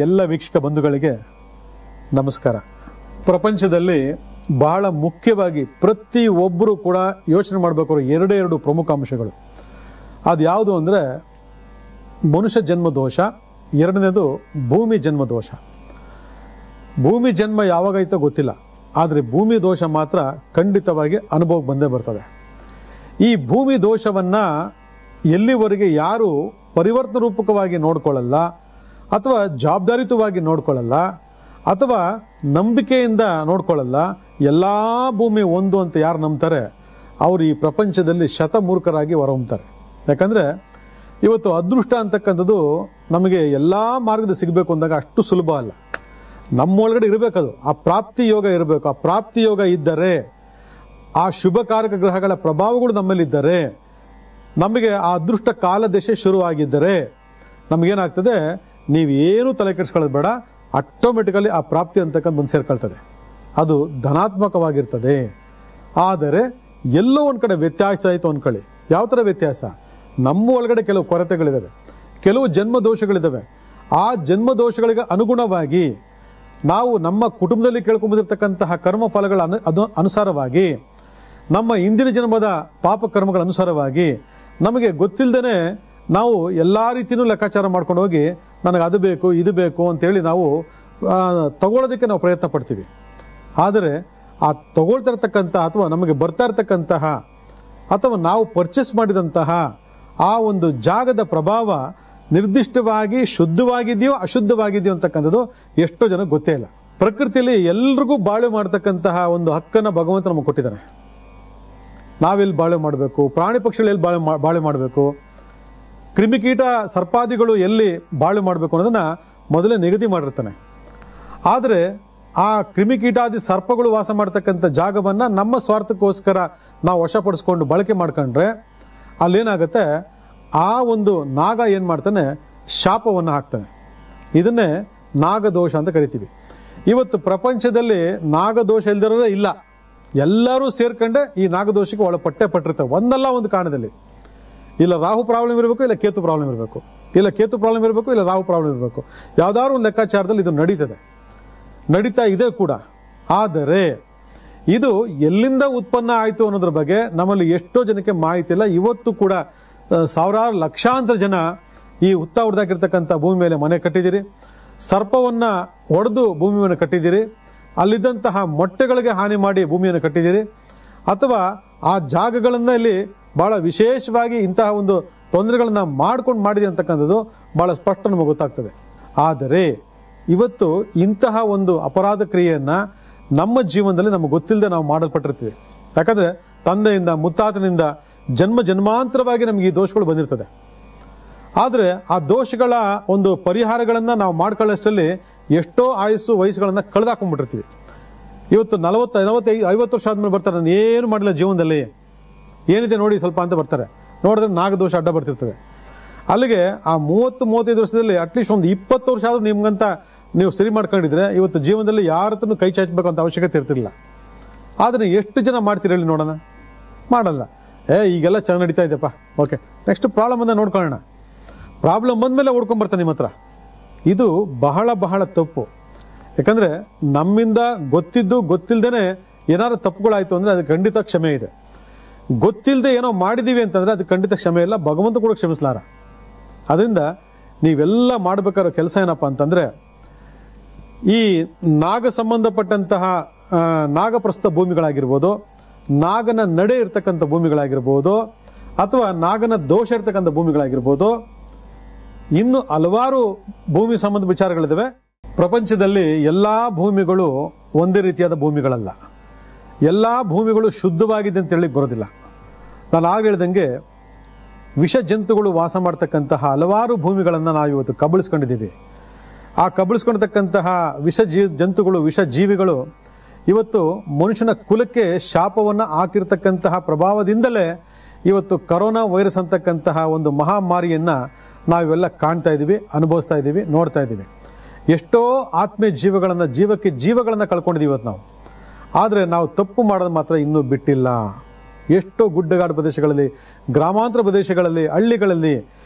ಎಲ್ಲ ವೀಕ್ಷಕ ಬಂಧುಗಳಿಗೆ ನಮಸ್ಕಾರ. ಪ್ರಪಂಚದಲ್ಲಿ ಬಹಳ ಮುಖ್ಯವಾಗಿ ಪ್ರತಿಯೊಬ್ಬರು ಕೂಡ ಯೋಚನೆ ಮಾಡಬೇಕಾದ್ರೆ ಎರಡು ಪ್ರಮುಖ ಅಂಶಗಳು. ಅದು ಯಾವುದು ಅಂದರೆ ಮನುಷ್ಯ ಜನ್ಮ ದೋಷ, ಎರಡನೇದು ಭೂಮಿ ಜನ್ಮ ದೋಷ. ಭೂಮಿ ಜನ್ಮ ಯಾವಾಗೈತೋ ಗೊತ್ತಿಲ್ಲ, ಆದರೆ ಭೂಮಿ ದೋಷ ಮಾತ್ರ ಖಂಡಿತವಾಗಿ ಅನುಭವಕ್ಕೆ ಬಂದೇ ಬರ್ತದೆ. ಈ ಭೂಮಿ ದೋಷವನ್ನು ಎಲ್ಲಿವರೆಗೆ ಯಾರು ಪರಿವರ್ತನ ರೂಪಕವಾಗಿ ನೋಡ್ಕೊಳ್ಳಲ್ಲ, ಅಥವಾ ಜವಾಬ್ದಾರಿಯುತವಾಗಿ ನೋಡ್ಕೊಳ್ಳಲ್ಲ, ಅಥವಾ ನಂಬಿಕೆಯಿಂದ ನೋಡ್ಕೊಳ್ಳಲ್ಲ, ಎಲ್ಲ ಭೂಮಿ ಒಂದು ಅಂತ ಯಾರು ನಂಬ್ತಾರೆ ಅವರು ಈ ಪ್ರಪಂಚದಲ್ಲಿ ಶತಮೂರ್ಖರಾಗಿ ಹೊರಹೊಮ್ತಾರೆ. ಯಾಕಂದರೆ ಇವತ್ತು ಅದೃಷ್ಟ ಅಂತಕ್ಕಂಥದ್ದು ನಮಗೆ ಎಲ್ಲ ಮಾರ್ಗದ ಸಿಗಬೇಕು ಅಂದಾಗ ಅಷ್ಟು ಸುಲಭ ಅಲ್ಲ. ನಮ್ಮೊಳಗಡೆ ಇರಬೇಕದು, ಆ ಪ್ರಾಪ್ತಿ ಯೋಗ ಇರಬೇಕು. ಆ ಪ್ರಾಪ್ತಿ ಯೋಗ ಇದ್ದರೆ, ಆ ಶುಭಕಾರಕ ಗ್ರಹಗಳ ಪ್ರಭಾವಗಳು ನಮ್ಮಲ್ಲಿದ್ದರೆ, ನಮಗೆ ಆ ಅದೃಷ್ಟ ಕಾಲದಶೆ ಶುರುವಾಗಿದ್ದರೆ ನಮಗೇನಾಗ್ತದೆ, ನೀವೇನು ತಲೆ ಕೆಡಿಸ್ಕೊಳ್ಳೋದು ಬೇಡ, ಆಟೋಮೆಟಿಕಲಿ ಆ ಪ್ರಾಪ್ತಿ ಅಂತಕ್ಕಂಥ ಬಂದು ಸೇರ್ಕೊಳ್ತದೆ. ಅದು ಧನಾತ್ಮಕವಾಗಿರ್ತದೆ. ಆದರೆ ಎಲ್ಲೋ ಒಂದು ಕಡೆ ವ್ಯತ್ಯಾಸ ಆಯಿತು ಅಂದ್ಕೊಳ್ಳಿ. ಯಾವ ಥರ ವ್ಯತ್ಯಾಸ? ನಮ್ಮ ಒಳಗಡೆ ಕೆಲವು ಕೊರತೆಗಳಿದ್ದಾವೆ, ಕೆಲವು ಜನ್ಮ ದೋಷಗಳಿದ್ದಾವೆ. ಆ ಜನ್ಮ ದೋಷಗಳಿಗೆ ಅನುಗುಣವಾಗಿ ನಾವು ನಮ್ಮ ಕುಟುಂಬದಲ್ಲಿ ಕೇಳ್ಕೊಂಡ್ಬಂದಿರ್ತಕ್ಕಂತಹ ಕರ್ಮ ಫಲಗಳ ಅನುಸಾರವಾಗಿ, ನಮ್ಮ ಇಂದಿನ ಜನ್ಮದ ಪಾಪ ಕರ್ಮಗಳ ಅನುಸಾರವಾಗಿ ನಮಗೆ ಗೊತ್ತಿಲ್ಲದೇ ನಾವು ಎಲ್ಲ ರೀತಿಯೂ ಲೆಕ್ಕಾಚಾರ ಮಾಡ್ಕೊಂಡು ಹೋಗಿ ನನಗೆ ಅದು ಬೇಕು ಇದು ಬೇಕು ಅಂತೇಳಿ ನಾವು ತಗೊಳ್ಳೋದಕ್ಕೆ ನಾವು ಪ್ರಯತ್ನ ಪಡ್ತೀವಿ. ಆದರೆ ಆ ತಗೊಳ್ತಾ ಇರ್ತಕ್ಕಂಥ ಅಥವಾ ನಮಗೆ ಬರ್ತಾ ಇರ್ತಕ್ಕಂತಹ ಅಥವಾ ನಾವು ಪರ್ಚೇಸ್ ಮಾಡಿದಂತಹ ಆ ಒಂದು ಜಾಗದ ಪ್ರಭಾವ ನಿರ್ದಿಷ್ಟವಾಗಿ ಶುದ್ಧವಾಗಿದೆಯೋ ಅಶುದ್ಧವಾಗಿದೆಯೋ ಅಂತಕ್ಕಂಥದ್ದು ಎಷ್ಟೋ ಜನ ಗೊತ್ತೇ ಇಲ್ಲ. ಪ್ರಕೃತಿಯಲ್ಲಿ ಎಲ್ರಿಗೂ ಬಾಳೆ ಮಾಡ್ತಕ್ಕಂತಹ ಒಂದು ಹಕ್ಕನ್ನು ಭಗವಂತ ನಮಗೆ ಕೊಟ್ಟಿದ್ದಾನೆ. ನಾವೆಲ್ಲಿ ಬಾಳೆ ಮಾಡಬೇಕು, ಪ್ರಾಣಿ ಪಕ್ಷಿಗಳು ಎಲ್ಲಿ ಬಾಳೆ ಮಾಡಬೇಕು, ಕ್ರಿಮಿಕೀಟ ಸರ್ಪಾದಿಗಳು ಎಲ್ಲಿ ಬಾಳೆ ಮಾಡಬೇಕು ಅನ್ನೋದನ್ನ ಮೊದಲೇ ನಿಗದಿ ಮಾಡಿರ್ತಾನೆ. ಆದರೆ ಆ ಕ್ರಿಮಿಕೀಟಾದಿ ಸರ್ಪಗಳು ವಾಸ ಮಾಡ್ತಕ್ಕಂಥ ಜಾಗವನ್ನು ನಮ್ಮ ಸ್ವಾರ್ಥಕ್ಕೋಸ್ಕರ ನಾವು ವಶಪಡಿಸ್ಕೊಂಡು ಬಳಕೆ ಮಾಡ್ಕೊಂಡ್ರೆ ಅಲ್ಲೇನಾಗುತ್ತೆ, ಆ ಒಂದು ನಾಗ ಏನು ಮಾಡ್ತಾನೆ, ಶಾಪವನ್ನು ಹಾಕ್ತಾನೆ. ಇದನ್ನೇ ನಾಗದೋಷ ಅಂತ ಕರಿತೀವಿ. ಇವತ್ತು ಪ್ರಪಂಚದಲ್ಲಿ ನಾಗದೋಷ ಇಲ್ದಿರೋರೇ ಇಲ್ಲ. ಎಲ್ಲರೂ ಸೇರ್ಕೊಂಡೆ ಈ ನಾಗದೋಷಕ್ಕೆ ಪಟ್ಟಿರ್ತಾರೆ ಒಂದಲ್ಲ ಒಂದು ಕಾರಣದಲ್ಲಿ. ಇಲ್ಲ ರಾಹು ಪ್ರಾಬ್ಲಮ್ ಇರಬೇಕು, ಇಲ್ಲ ಕೇತು ಪ್ರಾಬ್ಲಮ್ ಇರಬೇಕು, ಇಲ್ಲ ಕೇತು ಪ್ರಾಬ್ಲಮ್ ಇರಬೇಕು, ಇಲ್ಲ ರಾಹು ಪ್ರಾಬ್ಲಮ್ ಇರಬೇಕು. ಯಾವ್ದಾದ್ರು ಒಂದು ಲೆಕ್ಕಾಚಾರದಲ್ಲಿ ಇದು ನಡೀತಾ ಇದೆ ಕೂಡ. ಆದರೆ ಇದು ಎಲ್ಲಿಂದ ಉತ್ಪನ್ನ ಆಯಿತು ಅನ್ನೋದ್ರ ಬಗ್ಗೆ ನಮ್ಮಲ್ಲಿ ಎಷ್ಟೋ ಜನಕ್ಕೆ ಮಾಹಿತಿ ಇಲ್ಲ. ಇವತ್ತು ಕೂಡ ಸಾವಿರಾರು ಲಕ್ಷಾಂತರ ಜನ ಈ ಹೊಡೆದಾಕಿರ್ತಕ್ಕಂಥ ಭೂಮಿ ಮೇಲೆ ಮನೆ ಕಟ್ಟಿದ್ದೀರಿ, ಸರ್ಪವನ್ನು ಹೊಡೆದು ಭೂಮಿಯನ್ನು ಕಟ್ಟಿದ್ದೀರಿ, ಅಲ್ಲಿದ್ದಂತಹ ಮೊಟ್ಟೆಗಳಿಗೆ ಹಾನಿ ಮಾಡಿ ಭೂಮಿಯನ್ನು ಕಟ್ಟಿದ್ದೀರಿ, ಅಥವಾ ಆ ಜಾಗಗಳಲ್ಲಿ ಬಹಳ ವಿಶೇಷವಾಗಿ ಇಂತಹ ಒಂದು ತೊಂದರೆಗಳನ್ನ ಮಾಡ್ಕೊಂಡು ಮಾಡಿದೆ ಅಂತಕ್ಕಂಥದ್ದು ಬಹಳ ಸ್ಪಷ್ಟ ನಮಗೆ ಗೊತ್ತಾಗ್ತದೆ. ಆದರೆ ಇವತ್ತು ಇಂತಹ ಒಂದು ಅಪರಾಧ ಕ್ರಿಯೆಯನ್ನು ನಮ್ಮ ಜೀವನದಲ್ಲಿ ನಮಗೆ ಗೊತ್ತಿಲ್ಲದೆ ನಾವು ಮಾಡಲ್ಪಟ್ಟಿರ್ತೀವಿ. ಯಾಕಂದರೆ ತಂದೆಯಿಂದ ಮುತ್ತಾತನಿಂದ ಜನ್ಮಾಂತರವಾಗಿ ನಮಗೆ ಈ ದೋಷಗಳು ಬಂದಿರ್ತದೆ. ಆದರೆ ಆ ದೋಷಗಳ ಒಂದು ಪರಿಹಾರಗಳನ್ನು ನಾವು ಮಾಡ್ಕೊಳ್ಳೋಷ್ಟರಲ್ಲಿ ಎಷ್ಟೋ ಆಯಸ್ಸು ವಯಸ್ಸುಗಳನ್ನು ಕಳೆದಾಕೊಂಡ್ಬಿಟ್ಟಿರ್ತೀವಿ. ಇವತ್ತು 40-50 ವರ್ಷ ಆದ್ಮೇಲೆ ಬರ್ತಾರೆ, ನಾನು ಏನು ಮಾಡಿಲ್ಲ ಜೀವನದಲ್ಲಿ, ಏನಿದೆ ನೋಡಿ ಸ್ವಲ್ಪ ಅಂತ ಬರ್ತಾರೆ. ನೋಡಿದ್ರೆ ನಾಗದೋಷ ಅಡ್ಡ ಬರ್ತಿರ್ತದೆ. ಅಲ್ಲಿಗೆ ಆ 30-35 ವರ್ಷದಲ್ಲಿ ಅಟ್ಲೀಸ್ಟ್ ಒಂದು 20 ವರ್ಷ ಆದ್ರೂ ನಿಮ್ಗಂತ ನೀವು ಸರಿ ಮಾಡ್ಕೊಂಡಿದ್ರೆ ಇವತ್ತು ಜೀವನದಲ್ಲಿ ಯಾರ ಹತ್ರನೂ ಕೈ ಚಾಚಬೇಕಂತ ಅವಶ್ಯಕತೆ ಇರ್ತಿರಲಿಲ್ಲ. ಆದರೆ ಎಷ್ಟು ಜನ ಮಾಡ್ತೀರಿ ಹೇಳಿ ನೋಡೋಣ? ಮಾಡಲ್ಲ. ಈಗೆಲ್ಲ ಚೆನ್ನಾಗಿ ನಡೀತಾ ಇದೆಯಪ್ಪ, ಓಕೆ ನೆಕ್ಸ್ಟ್ ಪ್ರಾಬ್ಲಮ್ ಅಂತ ನೋಡ್ಕೊಳ್ಳೋಣ. ಪ್ರಾಬ್ಲಮ್ ಬಂದಮೇಲೆ ಓಡ್ಕೊಂಡ್ಬರ್ತಾನೆ ನಿಮ್ಮ ಹತ್ರ. ಇದು ಬಹಳ ತಪ್ಪು. ಯಾಕಂದರೆ ನಮ್ಮಿಂದ ಗೊತ್ತಿಲ್ಲದೇ ಏನಾದ್ರು ತಪ್ಪುಗಳಾಯಿತು ಅಂದರೆ ಅದು ಖಂಡಿತ ಕ್ಷಮೆ ಇದೆ. ಗೊತ್ತಿಲ್ಲದೆ ಏನೋ ಮಾಡಿದ್ದೀವಿ ಅಂತಂದರೆ ಅದು ಖಂಡಿತ ಕ್ಷಮೆ ಇಲ್ಲ, ಭಗವಂತ ಕೂಡ ಕ್ಷಮಿಸಲಾರ. ಅದರಿಂದ ನೀವೆಲ್ಲ ಮಾಡಬೇಕಾರೋ ಕೆಲಸ ಏನಪ್ಪ ಅಂತಂದರೆ, ಈ ನಾಗ ಸಂಬಂಧಪಟ್ಟಂತಹ ನಾಗಪ್ರಸ್ಥ ಭೂಮಿಗಳಾಗಿರ್ಬೋದು, ನಾಗನ ನಡೆ ಇರ್ತಕ್ಕಂಥ ಭೂಮಿಗಳಾಗಿರ್ಬೋದು, ಅಥವಾ ನಾಗನ ದೋಷ ಇರ್ತಕ್ಕಂಥ ಭೂಮಿಗಳಾಗಿರ್ಬೋದು, ಇನ್ನು ಹಲವಾರು ಭೂಮಿ ಸಂಬಂಧ ವಿಚಾರಗಳಿದ್ದಾವೆ. ಪ್ರಪಂಚದಲ್ಲಿ ಎಲ್ಲ ಭೂಮಿಗಳು ಒಂದೇ ರೀತಿಯಾದ ಭೂಮಿಗಳಲ್ಲ. ಎಲ್ಲ ಭೂಮಿಗಳು ಶುದ್ಧವಾಗಿದೆ ಅಂತ ಹೇಳಿ ಬರೋದಿಲ್ಲ. ನಾನು ಆಗ ಹೇಳ್ದಂಗೆ ವಿಷ ಜಂತುಗಳು ವಾಸ ಮಾಡ್ತಕ್ಕಂತಹ ಹಲವಾರು ಭೂಮಿಗಳನ್ನು ನಾವು ಇವತ್ತು ಕಬಳಿಸ್ಕೊಂಡಿದ್ದೀವಿ. ಆ ಕಬಳಿಸ್ಕೊಂಡಿರ್ತಕ್ಕಂತಹ ಜಂತುಗಳು, ವಿಷ ಜೀವಿಗಳು ಇವತ್ತು ಮನುಷ್ಯನ ಕುಲಕ್ಕೆ ಶಾಪವನ್ನು ಹಾಕಿರ್ತಕ್ಕಂತಹ ಪ್ರಭಾವದಿಂದಲೇ ಇವತ್ತು ಕರೋನಾ ವೈರಸ್ ಅಂತಕ್ಕಂತಹ ಒಂದು ಮಹಾಮಾರಿಯನ್ನು ನಾವೆಲ್ಲ ಕಾಣ್ತಾ ಇದ್ದೀವಿ, ಅನುಭವಿಸ್ತಾ ಇದ್ದೀವಿ, ನೋಡ್ತಾ ಇದ್ದೀವಿ. ಎಷ್ಟೋ ಆತ್ಮೀಯ ಜೀವಗಳನ್ನು ಕಳ್ಕೊಂಡಿದ್ದೀವಿ ಇವತ್ತು ನಾವು. ಆದರೆ ನಾವು ತಪ್ಪು ಮಾಡೋದು ಮಾತ್ರ ಇನ್ನೂ ಬಿಟ್ಟಿಲ್ಲ. ಎಷ್ಟೋ ಗುಡ್ಡಗಾಡು ಪ್ರದೇಶಗಳಲ್ಲಿ, ಗ್ರಾಮಾಂತರ ಪ್ರದೇಶಗಳಲ್ಲಿ, ಹಳ್ಳಿಗಳಲ್ಲಿ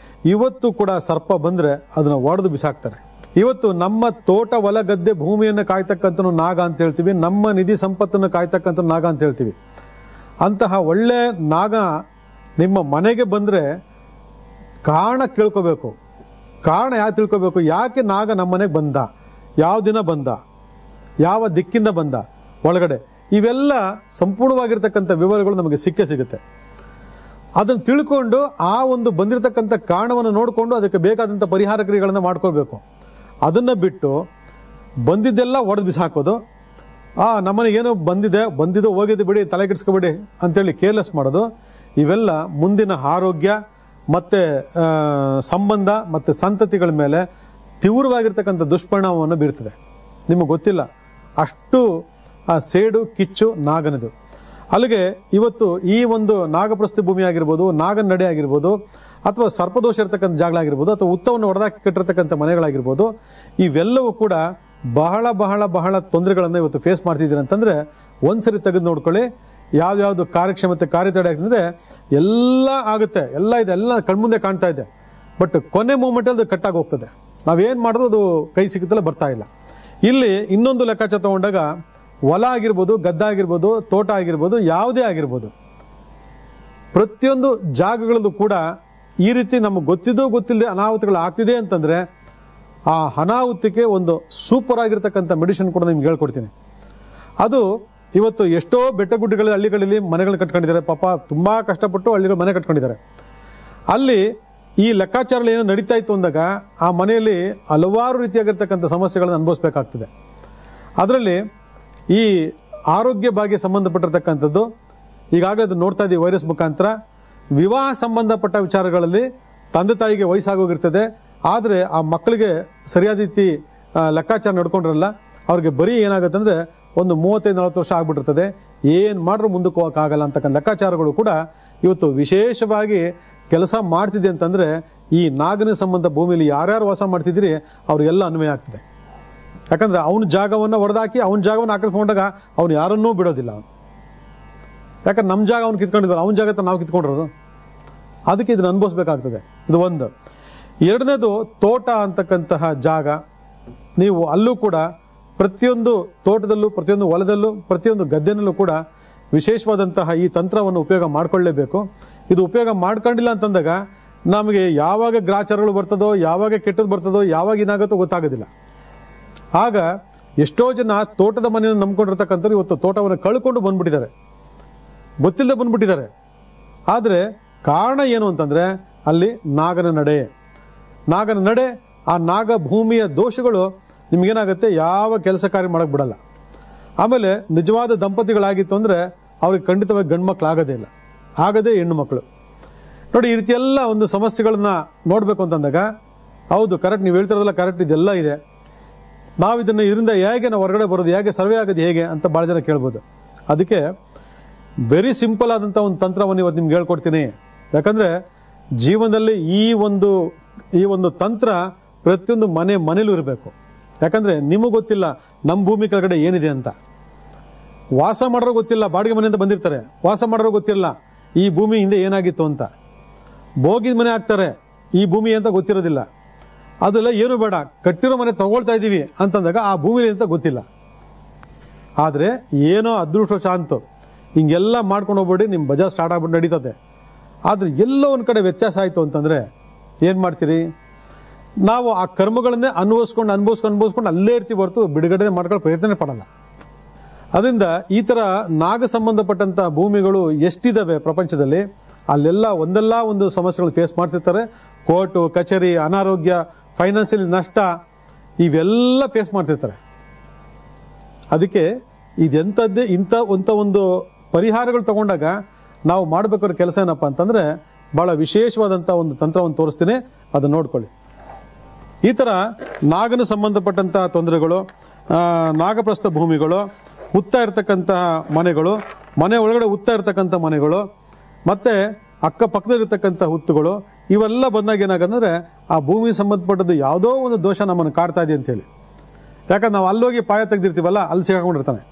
ಇವತ್ತು ಕೂಡ ಸರ್ಪ ಬಂದರೆ ಅದನ್ನು ಒಡೆದು ಬಿಸಾಕ್ತಾರೆ. ಇವತ್ತು ನಮ್ಮ ತೋಟ ಹೊಲ ಗದ್ದೆ ಭೂಮಿಯನ್ನು ಕಾಯ್ತಕ್ಕಂಥ ನಾಗ ಅಂತ ಹೇಳ್ತೀವಿ, ನಮ್ಮ ನಿಧಿ ಸಂಪತ್ತನ್ನು ಕಾಯ್ತಕ್ಕಂಥ ನಾಗ ಅಂತ ಹೇಳ್ತೀವಿ. ಅಂತಹ ಒಳ್ಳೆ ನಾಗ ನಿಮ್ಮ ಮನೆಗೆ ಬಂದರೆ ಕಾರಣ ಕೇಳ್ಕೋಬೇಕು. ಕಾರಣ ಯಾಕೆ ತಿಳ್ಕೋಬೇಕು? ಯಾಕೆ ನಾಗ ನಮ್ಮ ಮನೆಗೆ ಬಂದ, ಯಾವ ದಿನ ಬಂದ, ಯಾವ ದಿಕ್ಕಿಂದ ಬಂದ ಒಳಗಡೆ, ಇವೆಲ್ಲ ಸಂಪೂರ್ಣವಾಗಿರ್ತಕ್ಕಂಥ ವಿವರಗಳು ನಮಗೆ ಸಿಗುತ್ತೆ. ಅದನ್ನು ತಿಳ್ಕೊಂಡು ಆ ಒಂದು ಬಂದಿರತಕ್ಕಂಥ ಕಾರಣವನ್ನು ನೋಡಿಕೊಂಡು ಅದಕ್ಕೆ ಬೇಕಾದಂಥ ಪರಿಹಾರ ಕ್ರಿಯೆಗಳನ್ನು ಮಾಡ್ಕೋಬೇಕು. ಅದನ್ನು ಬಿಟ್ಟು ಬಂದಿದ್ದೆಲ್ಲ ಒಡೆದು ಬಿಸಾಕೋದು, ನಮ್ಮನೆಗೆ ಏನೋ ಬಂದಿದ್ದೋ ಹೋಗಿದ್ದು ಬಿಡಿ, ತಲೆ ಕೆಡಿಸ್ಕೊಬೇಡಿ ಅಂತೇಳಿ ಕೇರ್ಲೆಸ್ ಮಾಡೋದು, ಇವೆಲ್ಲ ಮುಂದಿನ ಆರೋಗ್ಯ ಮತ್ತು ಸಂಬಂಧ ಮತ್ತು ಸಂತತಿಗಳ ಮೇಲೆ ತೀವ್ರವಾಗಿರ್ತಕ್ಕಂಥ ದುಷ್ಪರಿಣಾಮವನ್ನು ಬೀರ್ತದೆ. ನಿಮಗೆ ಗೊತ್ತಿಲ್ಲ ಅಷ್ಟು ಆ ಸೇಡು ಕಿಚ್ಚು ನಾಗನದು. ಅಲ್ಲಿಗೆ ಇವತ್ತು ಈ ಒಂದು ನಾಗಪ್ರಸ್ಥಿ ಭೂಮಿ ಆಗಿರ್ಬೋದು, ನಾಗನ ನಡೆ ಆಗಿರ್ಬೋದು, ಅಥವಾ ಸರ್ಪದೋಷ ಇರತಕ್ಕಂಥ ಜಾಗಗಳಾಗಿರ್ಬೋದು, ಅಥವಾ ಉತ್ತವನ್ನು ಹೊಡೆದಾಕಿ ಕಟ್ಟಿರ್ತಕ್ಕಂಥ ಮನೆಗಳಾಗಿರ್ಬೋದು, ಇವೆಲ್ಲವೂ ಕೂಡ ಬಹಳ ಬಹಳ ಬಹಳ ತೊಂದರೆಗಳನ್ನು ಇವತ್ತು ಫೇಸ್ ಮಾಡ್ತಿದ್ದೀರಿ ಅಂತಂದರೆ ಒಂದ್ಸರಿ ತೆಗೆದು ನೋಡ್ಕೊಳ್ಳಿ. ಯಾವ್ಯಾವುದು ಕಾರ್ಯಕ್ಷಮತೆ ಕಾರ್ಯತಡೆ ಆಗ್ತಂದ್ರೆ ಎಲ್ಲ ಆಗುತ್ತೆ, ಎಲ್ಲ ಇದೆ, ಎಲ್ಲ ಕಣ್ಮುಂದೆ ಕಾಣ್ತಾ ಇದೆ. ಬಟ್ ಕೊನೆ ಮೂಮೆಂಟಲ್ಲಿ ಅದು ಕಟ್ಟಾಗಿ ಹೋಗ್ತದೆ. ನಾವೇನು ಮಾಡಿದ್ರು ಅದು ಕೈ ಸಿಗುತ್ತಲ್ಲ, ಬರ್ತಾ ಇಲ್ಲ. ಇಲ್ಲಿ ಇನ್ನೊಂದು ಲೆಕ್ಕಾಚಾರ ತಗೊಂಡಾಗ ಹೊಲ ಆಗಿರ್ಬೋದು, ಗದ್ದೆ ಆಗಿರ್ಬೋದು, ತೋಟ ಆಗಿರ್ಬೋದು, ಯಾವುದೇ ಆಗಿರ್ಬೋದು, ಪ್ರತಿಯೊಂದು ಜಾಗಗಳಲ್ಲೂ ಕೂಡ ಈ ರೀತಿ ನಮಗೆ ಗೊತ್ತಿಲ್ಲದೆ ಅನಾಹುತಗಳು ಆಗ್ತಿದೆ ಅಂತಂದರೆ ಆ ಅನಾಹುತಕ್ಕೆ ಒಂದು ಸೂಪರ್ ಆಗಿರ್ತಕ್ಕಂಥ ಮೆಡಿಸಿನ್ ಕೂಡ ನಿಮ್ಗೆ ಹೇಳ್ಕೊಡ್ತೀನಿ. ಅದು ಇವತ್ತು ಎಷ್ಟೋ ಬೆಟ್ಟಗುಡ್ಡಗಳ ಹಳ್ಳಿಗಳಲ್ಲಿ ಮನೆಗಳು ಕಟ್ಕೊಂಡಿದ್ದಾರೆ. ಪಾಪ ತುಂಬ ಕಷ್ಟಪಟ್ಟು ಹಳ್ಳಿಗಳು ಮನೆ ಕಟ್ಕೊಂಡಿದ್ದಾರೆ. ಅಲ್ಲಿ ಈ ಲೆಕ್ಕಾಚಾರಗಳು ಏನೋ ನಡೀತಾ ಇತ್ತು ಅಂದಾಗ ಆ ಮನೆಯಲ್ಲಿ ಹಲವಾರು ರೀತಿಯಾಗಿರ್ತಕ್ಕಂಥ ಸಮಸ್ಯೆಗಳನ್ನು ಅನುಭವಿಸಬೇಕಾಗ್ತದೆ. ಅದರಲ್ಲಿ ಈ ಆರೋಗ್ಯ ಭಾಗ್ಯ ಸಂಬಂಧಪಟ್ಟಿರ್ತಕ್ಕಂಥದ್ದು ಈಗಾಗಲೇ ಅದು ನೋಡ್ತಾ ಇದ್ದೀವಿ ವೈರಸ್ ಮುಖಾಂತರ. ವಿವಾಹ ಸಂಬಂಧಪಟ್ಟ ವಿಚಾರಗಳಲ್ಲಿ ತಂದೆ ತಾಯಿಗೆ ವಯಸ್ಸಾಗೋಗಿರ್ತದೆ, ಆದರೆ ಆ ಮಕ್ಕಳಿಗೆ ಸರಿಯಾದ ರೀತಿ ಲೆಕ್ಕಾಚಾರ ನಡ್ಕೊಂಡಿರಲ್ಲ. ಅವ್ರಿಗೆ ಬರೀ ಏನಾಗುತ್ತೆ ಅಂದರೆ ಒಂದು 35-40 ವರ್ಷ ಆಗ್ಬಿಟ್ಟಿರ್ತದೆ, ಏನು ಮಾಡ್ರೂ ಮುಂದಕ್ಕೆ ಹೋಗೋಕ್ಕಾಗಲ್ಲ ಅಂತಕ್ಕಂಥ ಲೆಕ್ಕಾಚಾರಗಳು ಕೂಡ ಇವತ್ತು ವಿಶೇಷವಾಗಿ ಕೆಲಸ ಮಾಡ್ತಿದೆ ಅಂತಂದರೆ ಈ ನಾಗನ ಸಂಬಂಧ ಭೂಮಿಯಲ್ಲಿ ಯಾರ್ಯಾರು ವಾಸ ಮಾಡ್ತಿದ್ದೀರಿ ಅವ್ರಿಗೆಲ್ಲ ಅನ್ವಯ ಆಗ್ತದೆ. ಯಾಕಂದರೆ ಅವನ ಜಾಗವನ್ನು ಹೊಡೆದಾಕಿ ಅವನ ಜಾಗವನ್ನು ಆಕ್ರಮಿಸ್ಕೊಂಡಾಗ ಅವನು ಯಾರನ್ನೂ ಬಿಡೋದಿಲ್ಲ. ಅವನು ಯಾಕಂದ್ರೆ ನಮ್ಮ ಜಾಗ ಅವ್ನು ಕಿತ್ಕೊಂಡಿದ್ದಾರೆ, ಅವನ ಜಾಗ ನಾವು ಕಿತ್ಕೊಂಡ್ರು. ಅದಕ್ಕೆ ಇದನ್ನು ಅನುಭವಿಸ್ಬೇಕಾಗ್ತದೆ. ಇದು ಒಂದು. ಎರಡನೇದು ತೋಟ ಅಂತಕ್ಕಂತಹ ಜಾಗ. ನೀವು ಅಲ್ಲೂ ಕೂಡ ಪ್ರತಿಯೊಂದು ತೋಟದಲ್ಲೂ, ಪ್ರತಿಯೊಂದು ಹೊಲದಲ್ಲೂ, ಪ್ರತಿಯೊಂದು ಗದ್ದೆನಲ್ಲೂ ಕೂಡ ವಿಶೇಷವಾದಂತಹ ಈ ತಂತ್ರವನ್ನು ಉಪಯೋಗ ಮಾಡಿಕೊಳ್ಳಲೇಬೇಕು. ಇದು ಉಪಯೋಗ ಮಾಡ್ಕೊಂಡಿಲ್ಲ ಅಂತಂದಾಗ ನಮಗೆ ಯಾವಾಗ ಗ್ರಾಚಾರಗಳು ಬರ್ತದೋ, ಯಾವಾಗ ಕೆಟ್ಟದ್ದು ಬರ್ತದೋ, ಯಾವಾಗ ಏನಾಗುತ್ತೋ ಗೊತ್ತಾಗೋದಿಲ್ಲ. ಆಗ ಎಷ್ಟೋ ಜನ ತೋಟದ ಮನೆಯನ್ನು ನಂಬ್ಕೊಂಡಿರ್ತಕ್ಕಂಥವ್ರು ಇವತ್ತು ತೋಟವನ್ನು ಕಳ್ಕೊಂಡು ಬಂದ್ಬಿಟ್ಟಿದ್ದಾರೆ, ಗೊತ್ತಿಲ್ಲದೆ ಬಂದ್ಬಿಟ್ಟಿದ್ದಾರೆ. ಆದರೆ ಕಾರಣ ಏನು ಅಂತಂದರೆ ಅಲ್ಲಿ ನಾಗನ ನಡೆ, ಆ ನಾಗ ಭೂಮಿಯ ದೋಷಗಳು ನಿಮಗೇನಾಗುತ್ತೆ, ಯಾವ ಕೆಲಸ ಕಾರ್ಯ ಮಾಡೋಕ್ಕೆ ಬಿಡಲ್ಲ. ಆಮೇಲೆ ನಿಜವಾದ ದಂಪತಿಗಳಾಗಿತ್ತು ಅಂದರೆ ಅವ್ರಿಗೆ ಖಂಡಿತವಾಗಿ ಗಂಡು ಮಕ್ಕಳು ಆಗದೇ ಹೆಣ್ಣು ಮಕ್ಕಳು. ನೋಡಿ, ಈ ರೀತಿ ಎಲ್ಲ ಒಂದು ಸಮಸ್ಯೆಗಳನ್ನ ನೋಡಬೇಕು ಅಂತಂದಾಗ ಹೌದು ಕರೆಕ್ಟ್, ನೀವು ಹೇಳ್ತಿರೋದಲ್ಲ ಕರೆಕ್ಟ್, ಇದೆಲ್ಲ ಇದೆ. ನಾವು ಇದರಿಂದ ಹೇಗೆ ನಾವು ಹೊರಗಡೆ ಬರೋದು, ಹೇಗೆ ಸರ್ವೆ ಆಗೋದು ಹೇಗೆ ಅಂತ ಭಾಳ ಜನ ಕೇಳ್ಬೋದು. ಅದಕ್ಕೆ ವೆರಿ ಸಿಂಪಲ್ ಆದಂಥ ಒಂದು ತಂತ್ರವನ್ನು ಇವತ್ತು ನಿಮ್ಗೆ ಹೇಳ್ಕೊಡ್ತೀನಿ. ಯಾಕಂದರೆ ಜೀವನದಲ್ಲಿ ಈ ಒಂದು ತಂತ್ರ ಪ್ರತಿಯೊಂದು ಮನೇಲೂ ಇರಬೇಕು. ಯಾಕಂದರೆ ನಿಮಗೆ ಗೊತ್ತಿಲ್ಲ ನಮ್ಮ ಭೂಮಿ ಕೆಳಗಡೆ ಏನಿದೆ ಅಂತ. ವಾಸ ಮಾಡೋರು ಗೊತ್ತಿಲ್ಲ, ಬಾಡಿಗೆ ಮನೆಯಿಂದ ಬಂದಿರ್ತಾರೆ, ವಾಸ ಮಾಡೋರು ಗೊತ್ತಿಲ್ಲ ಈ ಭೂಮಿ ಹಿಂದೆ ಏನಾಗಿತ್ತು ಅಂತ. ಬೋಗಿದ ಮನೆ ಹಾಕ್ತಾರೆ, ಈ ಭೂಮಿ ಅಂತ ಗೊತ್ತಿರೋದಿಲ್ಲ. ಅದೆಲ್ಲ ಏನು ಬೇಡ, ಕಟ್ಟಿರೋ ಮನೆ ತಗೊಳ್ತಾ ಇದ್ದೀವಿ ಅಂತಂದಾಗ ಆ ಭೂಮಿ ಅಂತ ಗೊತ್ತಿಲ್ಲ. ಆದರೆ ಏನೋ ಅದೃಷ್ಟ ಶಾಂತು ಹಿಂಗೆಲ್ಲ ಮಾಡ್ಕೊಂಡು ಹೋಗ್ಬೇಡಿ, ನಿಮ್ಮ ಬಜಾರ್ ಸ್ಟಾರ್ಟ್ ಆಗ್ಬಿಟ್ಟು ನಡೀತದೆ. ಆದರೆ ಎಲ್ಲೋ ಒಂದು ಕಡೆ ವ್ಯತ್ಯಾಸ ಆಯಿತು ಅಂತಂದರೆ ಏನು ಮಾಡ್ತೀರಿ? ನಾವು ಆ ಕರ್ಮಗಳನ್ನೇ ಅನುಭವಿಸ್ಕೊಂಡು ಅಲ್ಲೇ ಇರ್ತೀವಿ ಹೊರತು ಬಿಡುಗಡೆ ಮಾಡ್ಕೊಳ್ಳೋ ಪ್ರಯತ್ನ ಪಡಲ್ಲ. ಅದರಿಂದ ಈ ಥರ ನಾಗ ಸಂಬಂಧಪಟ್ಟಂಥ ಭೂಮಿಗಳು ಎಷ್ಟಿದ್ದಾವೆ ಪ್ರಪಂಚದಲ್ಲಿ, ಅಲ್ಲೆಲ್ಲ ಒಂದಲ್ಲ ಒಂದು ಸಮಸ್ಯೆಗಳು ಫೇಸ್ ಮಾಡ್ತಿರ್ತಾರೆ. ಕೋರ್ಟು ಕಚೇರಿ, ಅನಾರೋಗ್ಯ, ಫೈನಾನ್ಷಿಯಲ್ ನಷ್ಟ, ಇವೆಲ್ಲ ಫೇಸ್ ಮಾಡ್ತಿರ್ತಾರೆ. ಅದಕ್ಕೆ ಇದೆಂಥದ್ದೇ ಇಂಥ ಒಂದು ಪರಿಹಾರಗಳು ತಗೊಂಡಾಗ ನಾವು ಮಾಡಬೇಕಾದ ಕೆಲಸ ಏನಪ್ಪ ಅಂತಂದರೆ ಭಾಳ ವಿಶೇಷವಾದಂಥ ಒಂದು ತಂತ್ರವನ್ನು ತೋರಿಸ್ತೀನಿ, ಅದನ್ನು ನೋಡ್ಕೊಳ್ಳಿ. ಈ ಥರ ನಾಗನ ಸಂಬಂಧಪಟ್ಟಂತಹ ತೊಂದರೆಗಳು, ನಾಗಪ್ರಸ್ಥ ಭೂಮಿಗಳು, ಉತ್ತಾ ಇರ್ತಕ್ಕಂತಹ ಮನೆಗಳು, ಮನೆ ಒಳಗಡೆ ಉತ್ತಾ ಇರ್ತಕ್ಕಂಥ ಮನೆಗಳು, ಮತ್ತು ಅಕ್ಕಪಕ್ಕದಲ್ಲಿರ್ತಕ್ಕಂಥ ಹುತ್ತುಗಳು, ಇವೆಲ್ಲ ಬಂದಾಗ ಏನಾಗಂದ್ರೆ ಆ ಭೂಮಿ ಸಂಬಂಧಪಟ್ಟದ್ದು ಯಾವುದೋ ಒಂದು ದೋಷ ನಮ್ಮನ್ನು ಕಾಡ್ತಾ ಇದೆ ಅಂತೇಳಿ. ಯಾಕಂದ್ರೆ ನಾವು ಅಲ್ಲೋಗಿ ಪಾಯ ತೆಗೆದಿರ್ತೀವಲ್ಲ, ಅಲ್ಲಿ ಸಿಗಾಕೊಂಡಿರ್ತಾನೆ.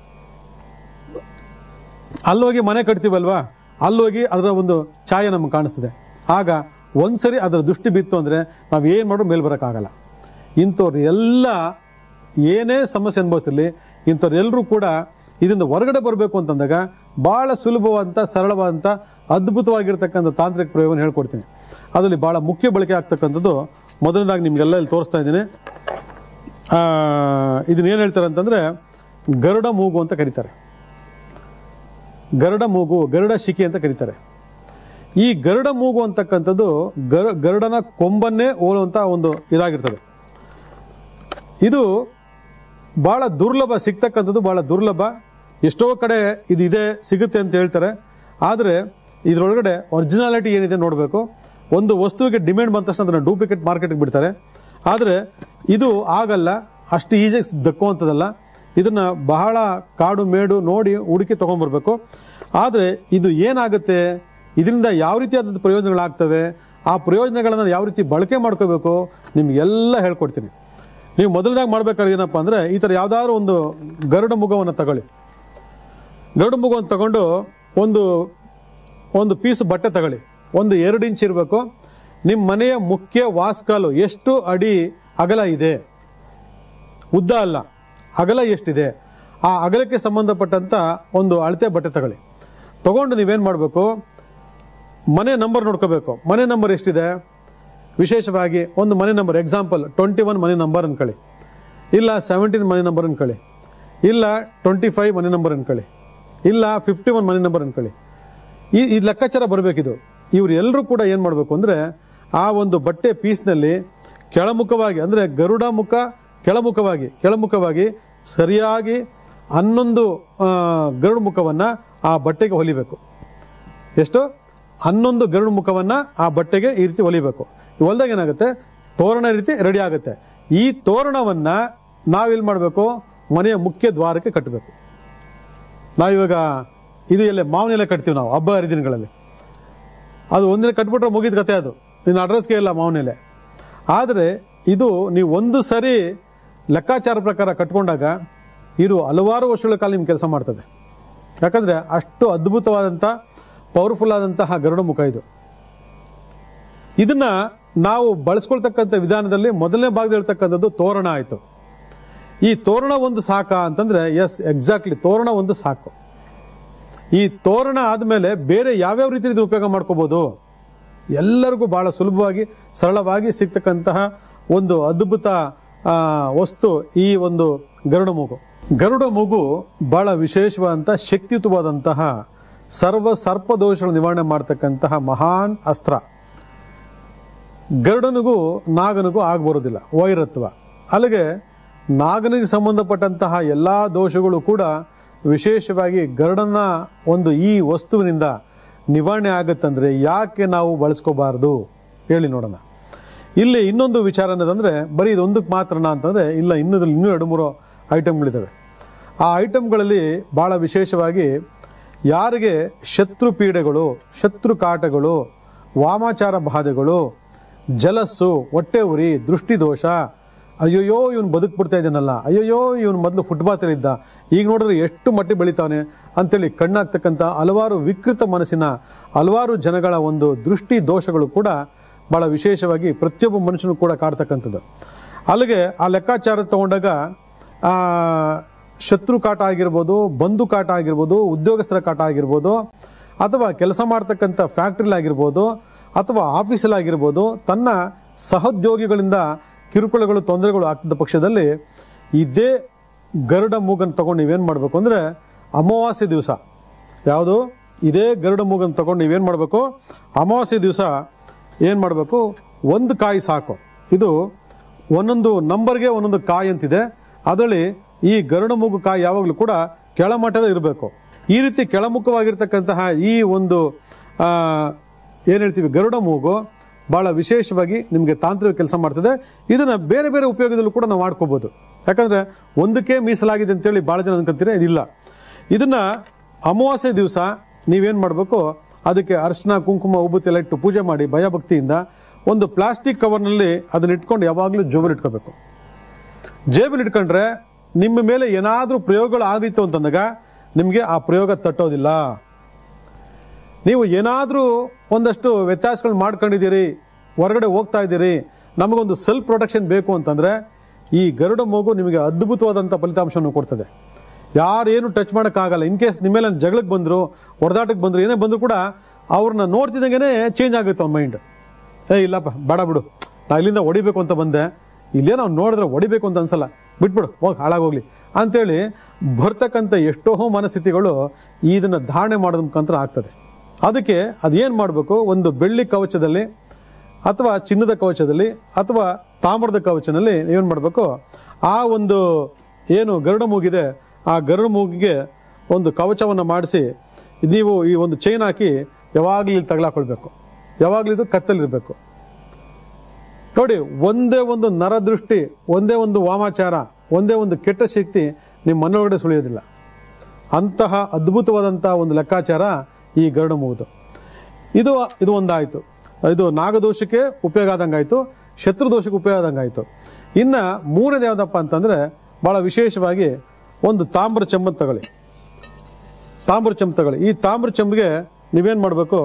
ಅಲ್ಲೋಗಿ ಮನೆ ಕಟ್ತೀವಲ್ವಾ, ಅಲ್ಲೋಗಿ ಅದರ ಒಂದು ಛಾಯೆ ನಮಗೆ ಕಾಣಿಸ್ತದೆ. ಆಗ ಒಂದ್ಸರಿ ಅದರ ದೃಷ್ಟಿ ಬಿತ್ತು ಅಂದರೆ ನಾವು ಏನು ಮಾಡೋದು ಮೇಲೆ ಬರೋಕ್ಕಾಗಲ್ಲ. ಇಂಥವ್ರು ಎಲ್ಲ ಏನೇ ಸಮಸ್ಯೆ ಅನುಭವಿಸಲಿ ಇಂಥವ್ರೆಲ್ಲರೂ ಕೂಡ ಇದರಿಂದ ಹೊರಗಡೆ ಬರಬೇಕು ಅಂತಂದಾಗ ಭಾಳ ಸುಲಭವಾದಂಥ ಸರಳವಾದಂಥ ಅದ್ಭುತವಾಗಿರ್ತಕ್ಕಂಥ ತಾಂತ್ರಿಕ ಪ್ರಯೋಗವನ್ನು ಹೇಳ್ಕೊಡ್ತೀನಿ. ಅದರಲ್ಲಿ ಭಾಳ ಮುಖ್ಯ ಬಳಕೆ ಆಗ್ತಕ್ಕಂಥದ್ದು ಮೊದಲನೇದಾಗಿ ನಿಮಗೆಲ್ಲ ಇಲ್ಲಿ ತೋರಿಸ್ತಾ ಇದ್ದೀನಿ. ಇದನ್ನೇನು ಹೇಳ್ತಾರೆ ಅಂತಂದರೆ ಗರುಡ ಮೂಗು ಅಂತ ಕರೀತಾರೆ. ಗರುಡ ಮೂಗು, ಗರುಡ ಶಿಖಿ ಅಂತ ಕರೀತಾರೆ. ಈ ಗರುಡ ಮೂಗು ಅಂತಕ್ಕಂಥದ್ದು ಗರುಡನ ಕೊಂಬನ್ನೇ ಹೋಲುವಂಥ ಒಂದು ಇದಾಗಿರ್ತದೆ. ಇದು ಭಾಳ ದುರ್ಲಭ, ಸಿಗ್ತಕ್ಕಂಥದ್ದು ಭಾಳ ದುರ್ಲಭ. ಎಷ್ಟೋ ಕಡೆ ಇದೆ ಸಿಗುತ್ತೆ ಅಂತ ಹೇಳ್ತಾರೆ. ಆದರೆ ಇದರೊಳಗಡೆ ಒರಿಜಿನಾಲಿಟಿ ಏನಿದೆ ನೋಡಬೇಕು. ಒಂದು ವಸ್ತುವಿಗೆ ಡಿಮ್ಯಾಂಡ್ ಬಂದ ತಕ್ಷಣ ಅದನ್ನು ಡೂಪ್ಲಿಕೇಟ್ ಮಾರ್ಕೆಟ್ಗೆ ಬಿಡ್ತಾರೆ. ಆದರೆ ಇದು ಆಗಲ್ಲ, ಅಷ್ಟು ಈಸಿಯಾಗಿ ದಕ್ಕುವಂಥದ್ದಲ್ಲ. ಇದನ್ನು ಬಹಳ ಕಾಡು ಮೇಡು ನೋಡಿ ಹುಡುಕಿ ತೊಗೊಂಡ್ಬರ್ಬೇಕು. ಆದರೆ ಇದು ಏನಾಗುತ್ತೆ, ಇದರಿಂದ ಯಾವ ರೀತಿಯಾದಂಥ ಪ್ರಯೋಜನಗಳಾಗ್ತವೆ, ಆ ಪ್ರಯೋಜನಗಳನ್ನು ಯಾವ ರೀತಿ ಬಳಕೆ ಮಾಡ್ಕೋಬೇಕು ನಿಮಗೆಲ್ಲ ಹೇಳ್ಕೊಡ್ತೀನಿ. ನೀವು ಮೊದಲದಾಗಿ ಮಾಡ್ಬೇಕಾದ್ರೆ ಏನಪ್ಪ ಅಂದರೆ, ಈ ಥರ ಯಾವುದಾದ್ರು ಒಂದು ಗರುಡ ಮುಖವನ್ನು ತಗೊಳ್ಳಿ. ಗರುಡ ಮುಖವನ್ನು ತಗೊಂಡು ಒಂದು ಪೀಸ್ ಬಟ್ಟೆ ತಗೊಳ್ಳಿ. 1-2 ಇಂಚ್ ಇರಬೇಕು. ನಿಮ್ಮ ಮನೆಯ ಮುಖ್ಯ ವಾಸ್ಕಾಲು ಎಷ್ಟು ಅಡಿ ಅಗಲ ಇದೆ, ಉದ್ದ ಅಲ್ಲ, ಅಗಲ ಎಷ್ಟಿದೆ, ಆ ಅಗಲಕ್ಕೆ ಸಂಬಂಧಪಟ್ಟಂಥ ಒಂದು ಅಳತೆ ಬಟ್ಟೆ ತಗೊಳ್ಳಿ. ತಗೊಂಡು ನೀವೇನು ಮಾಡಬೇಕು, ಮನೆ ನಂಬರ್ ನೋಡ್ಕೋಬೇಕು. ಮನೆ ನಂಬರ್ ಎಷ್ಟಿದೆ, ವಿಶೇಷವಾಗಿ ಒಂದು ಮನೆ ನಂಬರ್, ಎಕ್ಸಾಂಪಲ್ 21 ಮನೆ ನಂಬರ್ ಅನ್ಕೊಳ್ಳಿ, ಇಲ್ಲ 17 ಮನೆ ನಂಬರ್ ಅನ್ಕೊಳ್ಳಿ, ಇಲ್ಲ 25 ಮನೆ ನಂಬರ್ ಅನ್ಕೊಳ್ಳಿ, ಇಲ್ಲ 51 ಮನೆ ನಂಬರ್ ಅನ್ಕೊಳ್ಳಿ. ಈ ಲೆಕ್ಕಾಚಾರ ಬರಬೇಕಿದು. ಇವರೆಲ್ಲರೂ ಕೂಡ ಏನು ಮಾಡಬೇಕು ಅಂದರೆ, ಆ ಒಂದು ಬಟ್ಟೆ ಪೀಸ್ನಲ್ಲಿ ಕೆಳಮುಖವಾಗಿ, ಅಂದರೆ ಗರುಡ ಮುಖ ಕೆಳಮುಖವಾಗಿ ಸರಿಯಾಗಿ 11 ಗರುಡ ಮುಖವನ್ನು ಆ ಬಟ್ಟೆಗೆ ಹೊಲಿಬೇಕು. ಎಷ್ಟು? 11 ಗರುಡ ಮುಖವನ್ನು ಆ ಬಟ್ಟೆಗೆ ಈ ರೀತಿ ಹೊಲಿಬೇಕು. ಹೊಲ್ದಾಗ ಏನಾಗುತ್ತೆ, ತೋರಣ ರೀತಿ ರೆಡಿ ಆಗುತ್ತೆ. ಈ ತೋರಣವನ್ನು ನಾವೆಲ್ಲಿ ಮಾಡಬೇಕು, ಮನೆಯ ಮುಖ್ಯ ದ್ವಾರಕ್ಕೆ ಕಟ್ಟಬೇಕು. ನಾವಿವಾಗ ಇದು ಎಲ್ಲ ಮಾವನೆಲ್ಲ ಕಟ್ತೀವಿ ನಾವು ಹಬ್ಬ ಹರಿದಿನಗಳಲ್ಲಿ. ಅದು ಒಂದಿನ ಕಟ್ಬಿಟ್ರೆ ಮುಗಿದ ಕತೆ, ಅದು ಇನ್ನು ಅಡ್ರೆಸ್ಗೆ ಇಲ್ಲ ಮಾವನೆಲೆ. ಆದರೆ ಇದು ನೀವು ಒಂದು ಸರಿ ಲೆಕ್ಕಾಚಾರ ಪ್ರಕಾರ ಕಟ್ಕೊಂಡಾಗ ಇದು ಹಲವಾರು ವರ್ಷಗಳ ಕಾಲ ನಿಮ್ಮ ಕೆಲಸ ಮಾಡ್ತದೆ. ಯಾಕಂದರೆ ಅಷ್ಟು ಅದ್ಭುತವಾದಂಥ ಪವರ್ಫುಲ್ ಆದಂತಹ ಗರುಡ ಮುಖ ಇದು. ಇದನ್ನು ನಾವು ಬಳಸ್ಕೊಳ್ತಕ್ಕಂಥ ವಿಧಾನದಲ್ಲಿ ಮೊದಲನೇ ಭಾಗದಲ್ಲಿ ಹೇಳ್ತಕ್ಕಂಥದ್ದು ತೋರಣ ಆಯಿತು. ಈ ತೋರಣ ಒಂದು ಸಾಕ ಅಂತಂದರೆ, ಎಸ್ ಎಕ್ಸಾಕ್ಟ್ಲಿ, ತೋರಣ ಒಂದು ಸಾಕು. ಈ ತೋರಣ ಆದಮೇಲೆ ಬೇರೆ ಯಾವ್ಯಾವ ರೀತಿ ಇದು ಉಪಯೋಗ ಮಾಡ್ಕೋಬೋದು, ಎಲ್ಲರಿಗೂ ಭಾಳ ಸುಲಭವಾಗಿ ಸರಳವಾಗಿ ಸಿಗ್ತಕ್ಕಂತಹ ಒಂದು ಅದ್ಭುತ ವಸ್ತು ಈ ಒಂದು ಗರುಡ ಮೂಗು. ಗರುಡ ಮೂಗು ಭಾಳ ವಿಶೇಷವಾದಂಥ ಶಕ್ತಿಯುತವಾದಂತಹ ಸರ್ಪದೋಷಗಳ ನಿವಾರಣೆ ಮಾಡ್ತಕ್ಕಂತಹ ಮಹಾನ್ ಅಸ್ತ್ರ. ಗರುಡನಿಗೂ ನಾಗನಿಗೂ ಆಗಬರೋದಿಲ್ಲ ವೈರತ್ವ. ಅಲ್ಲಿಗೆ ನಾಗನಿಗೆ ಸಂಬಂಧಪಟ್ಟಂತಹ ಎಲ್ಲ ದೋಷಗಳು ಕೂಡ ವಿಶೇಷವಾಗಿ ಗರುಡನ ಒಂದು ಈ ವಸ್ತುವಿನಿಂದ ನಿವಾರಣೆ ಆಗುತ್ತಂದ್ರೆ ಯಾಕೆ ನಾವು ಬಳಸ್ಕೋಬಾರ್ದು ಹೇಳಿ ನೋಡೋಣ. ಇಲ್ಲಿ ಇನ್ನೊಂದು ವಿಚಾರ ಅನ್ನೋದಂದರೆ, ಬರೀ ಇದೊಂದಕ್ಕೆ ಮಾತ್ರನಾ ಅಂತಂದರೆ ಇಲ್ಲ, ಇನ್ನೂ 2-3 ಐಟಮ್ಗಳಿದ್ದಾವೆ. ಆ ಐಟಮ್ಗಳಲ್ಲಿ ಭಾಳ ವಿಶೇಷವಾಗಿ ಯಾರಿಗೆ ಶತ್ರು ಪೀಡೆಗಳು, ಶತ್ರು ಕಾಟಗಳು, ವಾಮಾಚಾರ ಬಾಧೆಗಳು, ಜಲಸ್ಸು, ಹೊಟ್ಟೆ ಉರಿ, ದೃಷ್ಟಿದೋಷ, ಅಯ್ಯೋಯ್ಯೋ ಇವನು ಬದುಕ್ಬಿಡ್ತಾ ಇದ್ದಾನಲ್ಲ, ಅಯ್ಯೋಯ್ಯೋ ಇವನು ಮೊದಲು ಫುಟ್ಬಾತಲ್ಲಿದ್ದ, ಈಗ ನೋಡಿದ್ರೆ ಎಷ್ಟು ಮಟ್ಟಿ ಬೆಳಿತಾನೆ ಅಂತೇಳಿ ಕಣ್ಣಾಗ್ತಕ್ಕಂಥ ಹಲವಾರು ವಿಕೃತ ಮನಸ್ಸಿನ ಹಲವಾರು ಜನಗಳ ಒಂದು ದೃಷ್ಟಿ ದೋಷಗಳು ಕೂಡ ಭಾಳ ವಿಶೇಷವಾಗಿ ಪ್ರತಿಯೊಬ್ಬ ಮನುಷ್ಯನು ಕೂಡ ಕಾಡ್ತಕ್ಕಂಥದ್ದು. ಅಲ್ಲಿಗೆ ಆ ಲೆಕ್ಕಾಚಾರ ತಗೊಂಡಾಗ ಶತ್ರು ಕಾಟ ಆಗಿರ್ಬೋದು, ಬಂಧು ಕಾಟ ಆಗಿರ್ಬೋದು, ಉದ್ಯೋಗಸ್ಥರ ಕಾಟ ಆಗಿರ್ಬೋದು, ಅಥವಾ ಕೆಲಸ ಮಾಡ್ತಕ್ಕಂಥ ಫ್ಯಾಕ್ಟ್ರಿಲಾಗಿರ್ಬೋದು, ಅಥವಾ ಆಫೀಸಲ್ಲಾಗಿರ್ಬೋದು, ತನ್ನ ಸಹೋದ್ಯೋಗಿಗಳಿಂದ ಕಿರುಕುಳಗಳು, ತೊಂದರೆಗಳು ಆಗ್ತಿದ್ದ ಪಕ್ಷದಲ್ಲಿ ಇದೇ ಗರುಡ ಮೂಗನ್ನು ತಗೊಂಡು ನೀವೇನು ಮಾಡಬೇಕು ಅಂದರೆ, ಅಮಾವಾಸ್ಯೆ ದಿವಸ, ಯಾವುದು ಇದೇ ಗರುಡ ಮೂಗನ್ನು ತಗೊಂಡು ನೀವೇನು ಮಾಡಬೇಕು, ಅಮಾವಾಸ್ಯೆ ದಿವಸ ಏನು ಮಾಡಬೇಕು, 1 ಕಾಯಿ ಸಾಕು. ಇದು ಒಂದೊಂದು ನಂಬರ್ಗೆ ಒಂದೊಂದು ಕಾಯಿ ಅಂತಿದೆ. ಅದರಲ್ಲಿ ಈ ಗರುಡ ಮೂಗು ಕಾಯಿ ಯಾವಾಗಲೂ ಕೂಡ ಕೆಳಮಟ್ಟದ ಇರಬೇಕು. ಈ ರೀತಿ ಕೆಳಮುಖವಾಗಿರ್ತಕ್ಕಂತಹ ಈ ಒಂದು ಏನು ಹೇಳ್ತೀವಿ ಗರುಡ ಮೂಗು ಭಾಳ ವಿಶೇಷವಾಗಿ ನಿಮಗೆ ತಾಂತ್ರಿಕ ಕೆಲಸ ಮಾಡ್ತದೆ. ಇದನ್ನು ಬೇರೆ ಬೇರೆ ಉಪಯೋಗದಲ್ಲೂ ಕೂಡ ನಾವು ಮಾಡ್ಕೋಬೋದು. ಯಾಕಂದರೆ ಒಂದಕ್ಕೆ ಮೀಸಲಾಗಿದೆ ಅಂತೇಳಿ ಭಾಳ ಜನ ಅನ್ಕೊಂತೀರಿ, ಇದಿಲ್ಲ. ಇದನ್ನು ಅಮಾವಾಸ್ಯೆ ದಿವಸ ನೀವೇನು ಮಾಡಬೇಕು, ಅದಕ್ಕೆ ಅರಿಶಿನ, ಕುಂಕುಮ, ಉಬ್ಬುತ್ತಿ ಎಲ್ಲ ಇಟ್ಟು ಪೂಜೆ ಮಾಡಿ ಭಯಭಕ್ತಿಯಿಂದ ಒಂದು ಪ್ಲಾಸ್ಟಿಕ್ ಕವರ್ನಲ್ಲಿ ಅದನ್ನ ಇಟ್ಕೊಂಡು ಯಾವಾಗಲೂ ಜೇಬಲ್ಲಿ ಇಟ್ಕೋಬೇಕು. ಜೇಬಲ್ಲಿ ಇಟ್ಕೊಂಡ್ರೆ ನಿಮ್ಮ ಮೇಲೆ ಏನಾದರೂ ಪ್ರಯೋಗಗಳು ಆಗಿತ್ತು ಅಂತಂದಾಗ ನಿಮಗೆ ಆ ಪ್ರಯೋಗ ತಟ್ಟೋದಿಲ್ಲ. ನೀವು ಏನಾದರೂ ಒಂದಷ್ಟು ವ್ಯತ್ಯಾಸಗಳು ಮಾಡ್ಕೊಂಡಿದ್ದೀರಿ, ಹೊರಗಡೆ ಹೋಗ್ತಾ ಇದ್ದೀರಿ, ನಮಗೊಂದು ಸೆಲ್ಫ್ ಪ್ರೊಟೆಕ್ಷನ್ ಬೇಕು ಅಂತಂದರೆ ಈ ಗರುಡ ಮೂಗು ನಿಮಗೆ ಅದ್ಭುತವಾದಂಥ ಫಲಿತಾಂಶವನ್ನು ಕೊಡ್ತದೆ. ಯಾರೇನು ಟಚ್ ಮಾಡೋಕ್ಕಾಗಲ್ಲ. ಇನ್ ಕೇಸ್ ನಿಮ್ಮ ಮೇಲೆ ಜಗಳಕ್ಕೆ ಬಂದರು, ಹೊಡೆದಾಟಕ್ಕೆ ಬಂದರು, ಏನೇ ಬಂದರೂ ಕೂಡ ಅವ್ರನ್ನ ನೋಡ್ತಿದ್ದಂಗೆ ಚೇಂಜ್ ಆಗುತ್ತೆ ಅವ್ನ ಮೈಂಡ್. ಇಲ್ಲಪ್ಪ ಬೇಡ ಬಿಡು, ನಾ ಇಲ್ಲಿಂದ ಹೊಡಿಬೇಕು ಅಂತ ಬಂದೆ, ಇಲ್ಲೇನೋ ಅವ್ನು ನೋಡಿದ್ರೆ ಹೊಡಿಬೇಕು ಅಂತ ಅನ್ಸಲ್ಲ, ಬಿಟ್ಬಿಡು, ಹೋಗಿ ಹಾಳಾಗೋಗ್ಲಿ ಅಂತೇಳಿ ಬರ್ತಕ್ಕಂಥ ಎಷ್ಟೋ ಮನಸ್ಥಿತಿಗಳು ಇದನ್ನು ಧಾರಣೆ ಮಾಡೋದ್ರ ಮುಖಾಂತರ ಆಗ್ತದೆ. ಅದಕ್ಕೆ ಅದೇನು ಮಾಡಬೇಕು, ಒಂದು ಬೆಳ್ಳಿ ಕವಚದಲ್ಲಿ ಅಥವಾ ಚಿನ್ನದ ಕವಚದಲ್ಲಿ ಅಥವಾ ತಾಮ್ರದ ಕವಚದಲ್ಲಿ ಏನು ಮಾಡಬೇಕು, ಆ ಒಂದು ಏನು ಗರುಡ ಮೂಗಿದೆ ಆ ಗರುಡ ಮೂಗಿಗೆ ಒಂದು ಕವಚವನ್ನು ಮಾಡಿಸಿ ನೀವು ಈ ಒಂದು ಚೈನ್ ಹಾಕಿ ಯಾವಾಗಲೂ ಇಲ್ಲಿ ತಗಲಾಕೊಳ್ಬೇಕು. ಯಾವಾಗಲೂ ಇದು ಕತ್ತಲಿರಬೇಕು. ನೋಡಿ, ಒಂದೇ ಒಂದು ನರದೃಷ್ಟಿ, ಒಂದೇ ಒಂದು ವಾಮಾಚಾರ, ಒಂದೇ ಒಂದು ಕೆಟ್ಟ ಶಕ್ತಿ ನಿಮ್ಮ ಮನೊಳಗಡೆ ಸುಳಿಯೋದಿಲ್ಲ. ಅಂತಹ ಅದ್ಭುತವಾದಂಥ ಒಂದು ಲೆಕ್ಕಾಚಾರ ಈ ಗರುಡ ಮೂಗುದು. ಇದು ಒಂದಾಯಿತು. ಇದು ನಾಗದೋಷಕ್ಕೆ ಉಪಯೋಗ ಆದಂಗಾಯಿತು, ಶತ್ರುದೋಷಕ್ಕೆ ಉಪಯೋಗ ಆದಂಗಾಯಿತು. ಇನ್ನು ಮೂರನೇದು ಯಾವುದಪ್ಪ ಅಂತಂದರೆ, ಭಾಳ ವಿಶೇಷವಾಗಿ ಒಂದು ತಾಮ್ರ ಚೆಂಬನ್ನು ತಗೊಳ್ಳಿ. ತಾಮ್ರ ಚೆಂಬು ತಗೊಳ್ಳಿ. ಈ ತಾಮ್ರ ಚೆಂಬಿಗೆ ನೀವೇನು ಮಾಡಬೇಕು,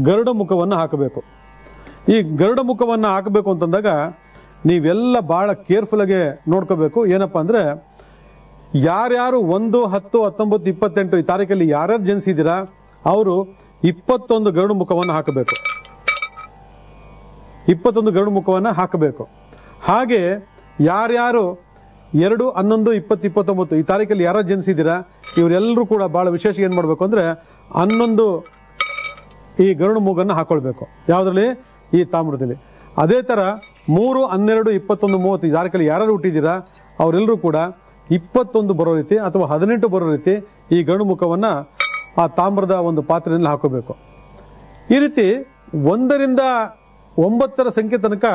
ಗರುಡ ಮುಖವನ್ನು ಹಾಕಬೇಕು. ಈ ಗರುಡ ಮುಖವನ್ನು ಹಾಕಬೇಕು ಅಂತಂದಾಗ ನೀವೆಲ್ಲ ಭಾಳ ಕೇರ್ಫುಲ್ಲಾಗಿ ನೋಡ್ಕೋಬೇಕು. ಏನಪ್ಪ ಅಂದರೆ, ಯಾರ್ಯಾರು 1, 10, 19, 28 ಈ ತಾರೀಕಲ್ಲಿ ಯಾರ್ಯಾರು ಜನಿಸಿದ್ದೀರಾ ಅವರು 21 ಗರುಡ ಮುಖವನ್ನು ಹಾಕಬೇಕು. 21 ಗರುಡ ಮುಖವನ್ನು ಹಾಕಬೇಕು. ಹಾಗೆ ಯಾರ್ಯಾರು 2, 11, 20, 29 ಈ ತಾರೀಕಲ್ಲಿ ಯಾರು ಜನಿಸಿದ್ದೀರಾ ಇವರೆಲ್ಲರೂ ಕೂಡ ಭಾಳ ವಿಶೇಷ ಏನು ಮಾಡಬೇಕು ಅಂದರೆ 11 ಈ ಗರುಡ ಮೂಗನ್ನು ಹಾಕೊಳ್ಬೇಕು. ಯಾವುದರಲ್ಲಿ? ಈ ತಾಮ್ರದಲ್ಲಿ. ಅದೇ ಥರ 3, 12, 21, 30 ಈ ತಾರೀಕಲ್ಲಿ ಯಾರು ಹುಟ್ಟಿದ್ದೀರಾ ಅವರೆಲ್ಲರೂ ಕೂಡ 21 ಬರೋ ರೀತಿ ಅಥವಾ 18 ಬರೋ ರೀತಿ ಈ ಗರುಡ ಮುಖವನ್ನು ಆ ತಾಮ್ರದ ಒಂದು ಪಾತ್ರೆಯಲ್ಲಿ ಹಾಕೋಬೇಕು. ಈ ರೀತಿ 1 ರಿಂದ 9 ಸಂಖ್ಯೆ ತನಕ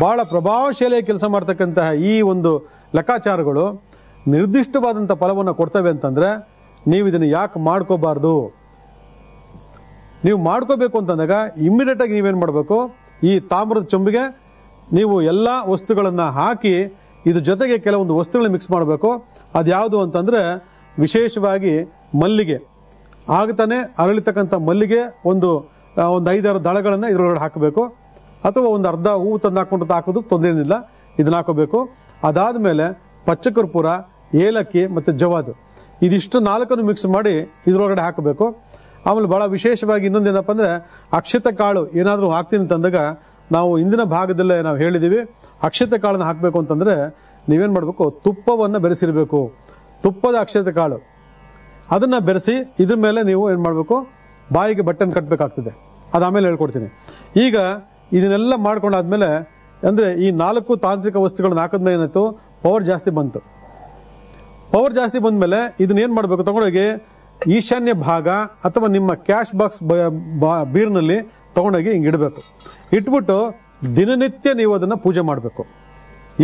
ಭಾಳ ಪ್ರಭಾವಶಾಲಿಯ ಕೆಲಸ ಮಾಡ್ತಕ್ಕಂತಹ ಈ ಒಂದು ಲೆಕ್ಕಾಚಾರಗಳು ನಿರ್ದಿಷ್ಟವಾದಂಥ ಫಲವನ್ನು ಕೊಡ್ತವೆ ಅಂತಂದರೆ ನೀವು ಇದನ್ನು ಯಾಕೆ ಮಾಡ್ಕೋಬಾರ್ದು? ನೀವು ಮಾಡ್ಕೋಬೇಕು ಅಂತಂದಾಗ ಇಮ್ಮಿಡಿಯೇಟಾಗಿ ನೀವೇನು ಮಾಡಬೇಕು, ಈ ತಾಮ್ರದ ಚೊಂಬಿಗೆ ನೀವು ಎಲ್ಲ ವಸ್ತುಗಳನ್ನು ಹಾಕಿ ಇದ್ರ ಜೊತೆಗೆ ಕೆಲವೊಂದು ವಸ್ತುಗಳನ್ನ ಮಿಕ್ಸ್ ಮಾಡಬೇಕು. ಅದು ಯಾವುದು ಅಂತಂದರೆ ವಿಶೇಷವಾಗಿ ಮಲ್ಲಿಗೆ, ಆಗ್ತಾನೆ ಅರಳಿತಕ್ಕಂಥ ಮಲ್ಲಿಗೆ ಒಂದು 5-6 ದಳಗಳನ್ನು ಇದರೊಳಗಡೆ ಹಾಕಬೇಕು. ಅಥವಾ ಒಂದು ಅರ್ಧ ಹೂವು ತಂದು ಹಾಕ್ಕೊಂಡು ಹಾಕೋದು ತೊಂದರೆ ಏನಿಲ್ಲ, ಇದನ್ನ ಹಾಕೋಬೇಕು. ಅದಾದಮೇಲೆ ಪಚ್ಚಕರ್ಪೂರ, ಏಲಕ್ಕಿ ಮತ್ತು ಜವಾದು ಇದಿಷ್ಟು 4 ಮಿಕ್ಸ್ ಮಾಡಿ ಇದರೊಳಗಡೆ ಹಾಕಬೇಕು. ಆಮೇಲೆ ಭಾಳ ವಿಶೇಷವಾಗಿ ಇನ್ನೊಂದೇನಪ್ಪ ಅಂದರೆ ಅಕ್ಷತೆ ಕಾಳು ಏನಾದರೂ ಹಾಕ್ತೀನಿ ಅಂತಂದಾಗ ನಾವು ಇಂದಿನ ಭಾಗದಲ್ಲೇ ನಾವು ಹೇಳಿದ್ದೀವಿ, ಅಕ್ಷತೆ ಕಾಳನ್ನು ಹಾಕಬೇಕು ಅಂತಂದರೆ ನೀವೇನು ಮಾಡಬೇಕು, ತುಪ್ಪವನ್ನು ಬೆರೆಸಿರಬೇಕು. ತುಪ್ಪದ ಅಕ್ಷತೆ ಕಾಳು ಅದನ್ನು ಬೆರೆಸಿ ಇದ್ರ ಮೇಲೆ ನೀವು ಏನು ಮಾಡಬೇಕು, ಬಾಯಿಗೆ ಬಟ್ಟೆನ ಕಟ್ಟಬೇಕಾಗ್ತದೆ. ಅದು ಆಮೇಲೆ ಹೇಳ್ಕೊಡ್ತೀನಿ. ಈಗ ಇದನ್ನೆಲ್ಲ ಮಾಡ್ಕೊಂಡಾದ್ಮೇಲೆ ಅಂದರೆ ಈ 4 ತಾಂತ್ರಿಕ ವಸ್ತುಗಳನ್ನ ಹಾಕಿದ್ಮೇಲೆ ಏನಾಯ್ತು, ಪವರ್ ಜಾಸ್ತಿ ಬಂತು. ಪವರ್ ಜಾಸ್ತಿ ಬಂದಮೇಲೆ ಇದನ್ನೇನು ಮಾಡಬೇಕು, ತಗೊಂಡೋಗಿ ಈಶಾನ್ಯ ಭಾಗ ಅಥವಾ ನಿಮ್ಮ ಕ್ಯಾಶ್ ಬಾಕ್ಸ್ ಬೀರ್ನಲ್ಲಿ ತಗೊಂಡೋಗಿ ಹಿಂಗೆ ಇಡಬೇಕು. ಇಟ್ಬಿಟ್ಟು ದಿನನಿತ್ಯ ನೀವು ಅದನ್ನು ಪೂಜೆ ಮಾಡಬೇಕು.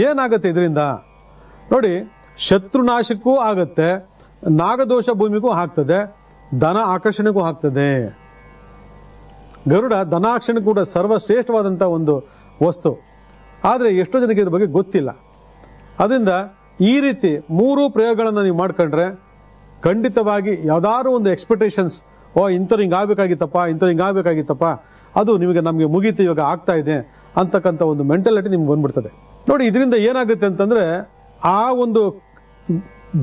ಏನಾಗುತ್ತೆ ಇದರಿಂದ ನೋಡಿ, ಶತ್ರುನಾಶಕ್ಕೂ ಆಗುತ್ತೆ, ನಾಗದೋಷ ಭೂಮಿಗೂ ಆಗ್ತದೆ, ಧನ ಆಕರ್ಷಣೆಗೂ ಆಗ್ತದೆ. ಗರುಡ ಧನಾಕರ್ಷಣೆ ಕೂಡ ಸರ್ವಶ್ರೇಷ್ಠವಾದಂಥ ಒಂದು ವಸ್ತು. ಆದರೆ ಎಷ್ಟೋ ಜನಕ್ಕೆ ಇದ್ರ ಬಗ್ಗೆ ಗೊತ್ತಿಲ್ಲ. ಅದರಿಂದ ಈ ರೀತಿ 3 ಪ್ರಯೋಗಗಳನ್ನು ನೀವು ಮಾಡ್ಕೊಂಡ್ರೆ ಖಂಡಿತವಾಗಿ ಯಾವುದಾದ್ರು ಒಂದು ಎಕ್ಸ್ಪೆಕ್ಟೇಷನ್ಸ್, ಇಂಥವ್ರು ಹಿಂಗೆ ಆಗಬೇಕಾಗಿತ್ತಪ್ಪ, ಅದು ನಮಗೆ ಮುಗೀತು, ಇವಾಗ ಆಗ್ತಾ ಇದೆ ಅಂತಕ್ಕಂಥ ಒಂದು ಮೆಂಟಾಲಿಟಿ ನಿಮ್ಗೆ ಬಂದ್ಬಿಡ್ತದೆ. ನೋಡಿ, ಇದರಿಂದ ಏನಾಗುತ್ತೆ ಅಂತಂದರೆ ಆ ಒಂದು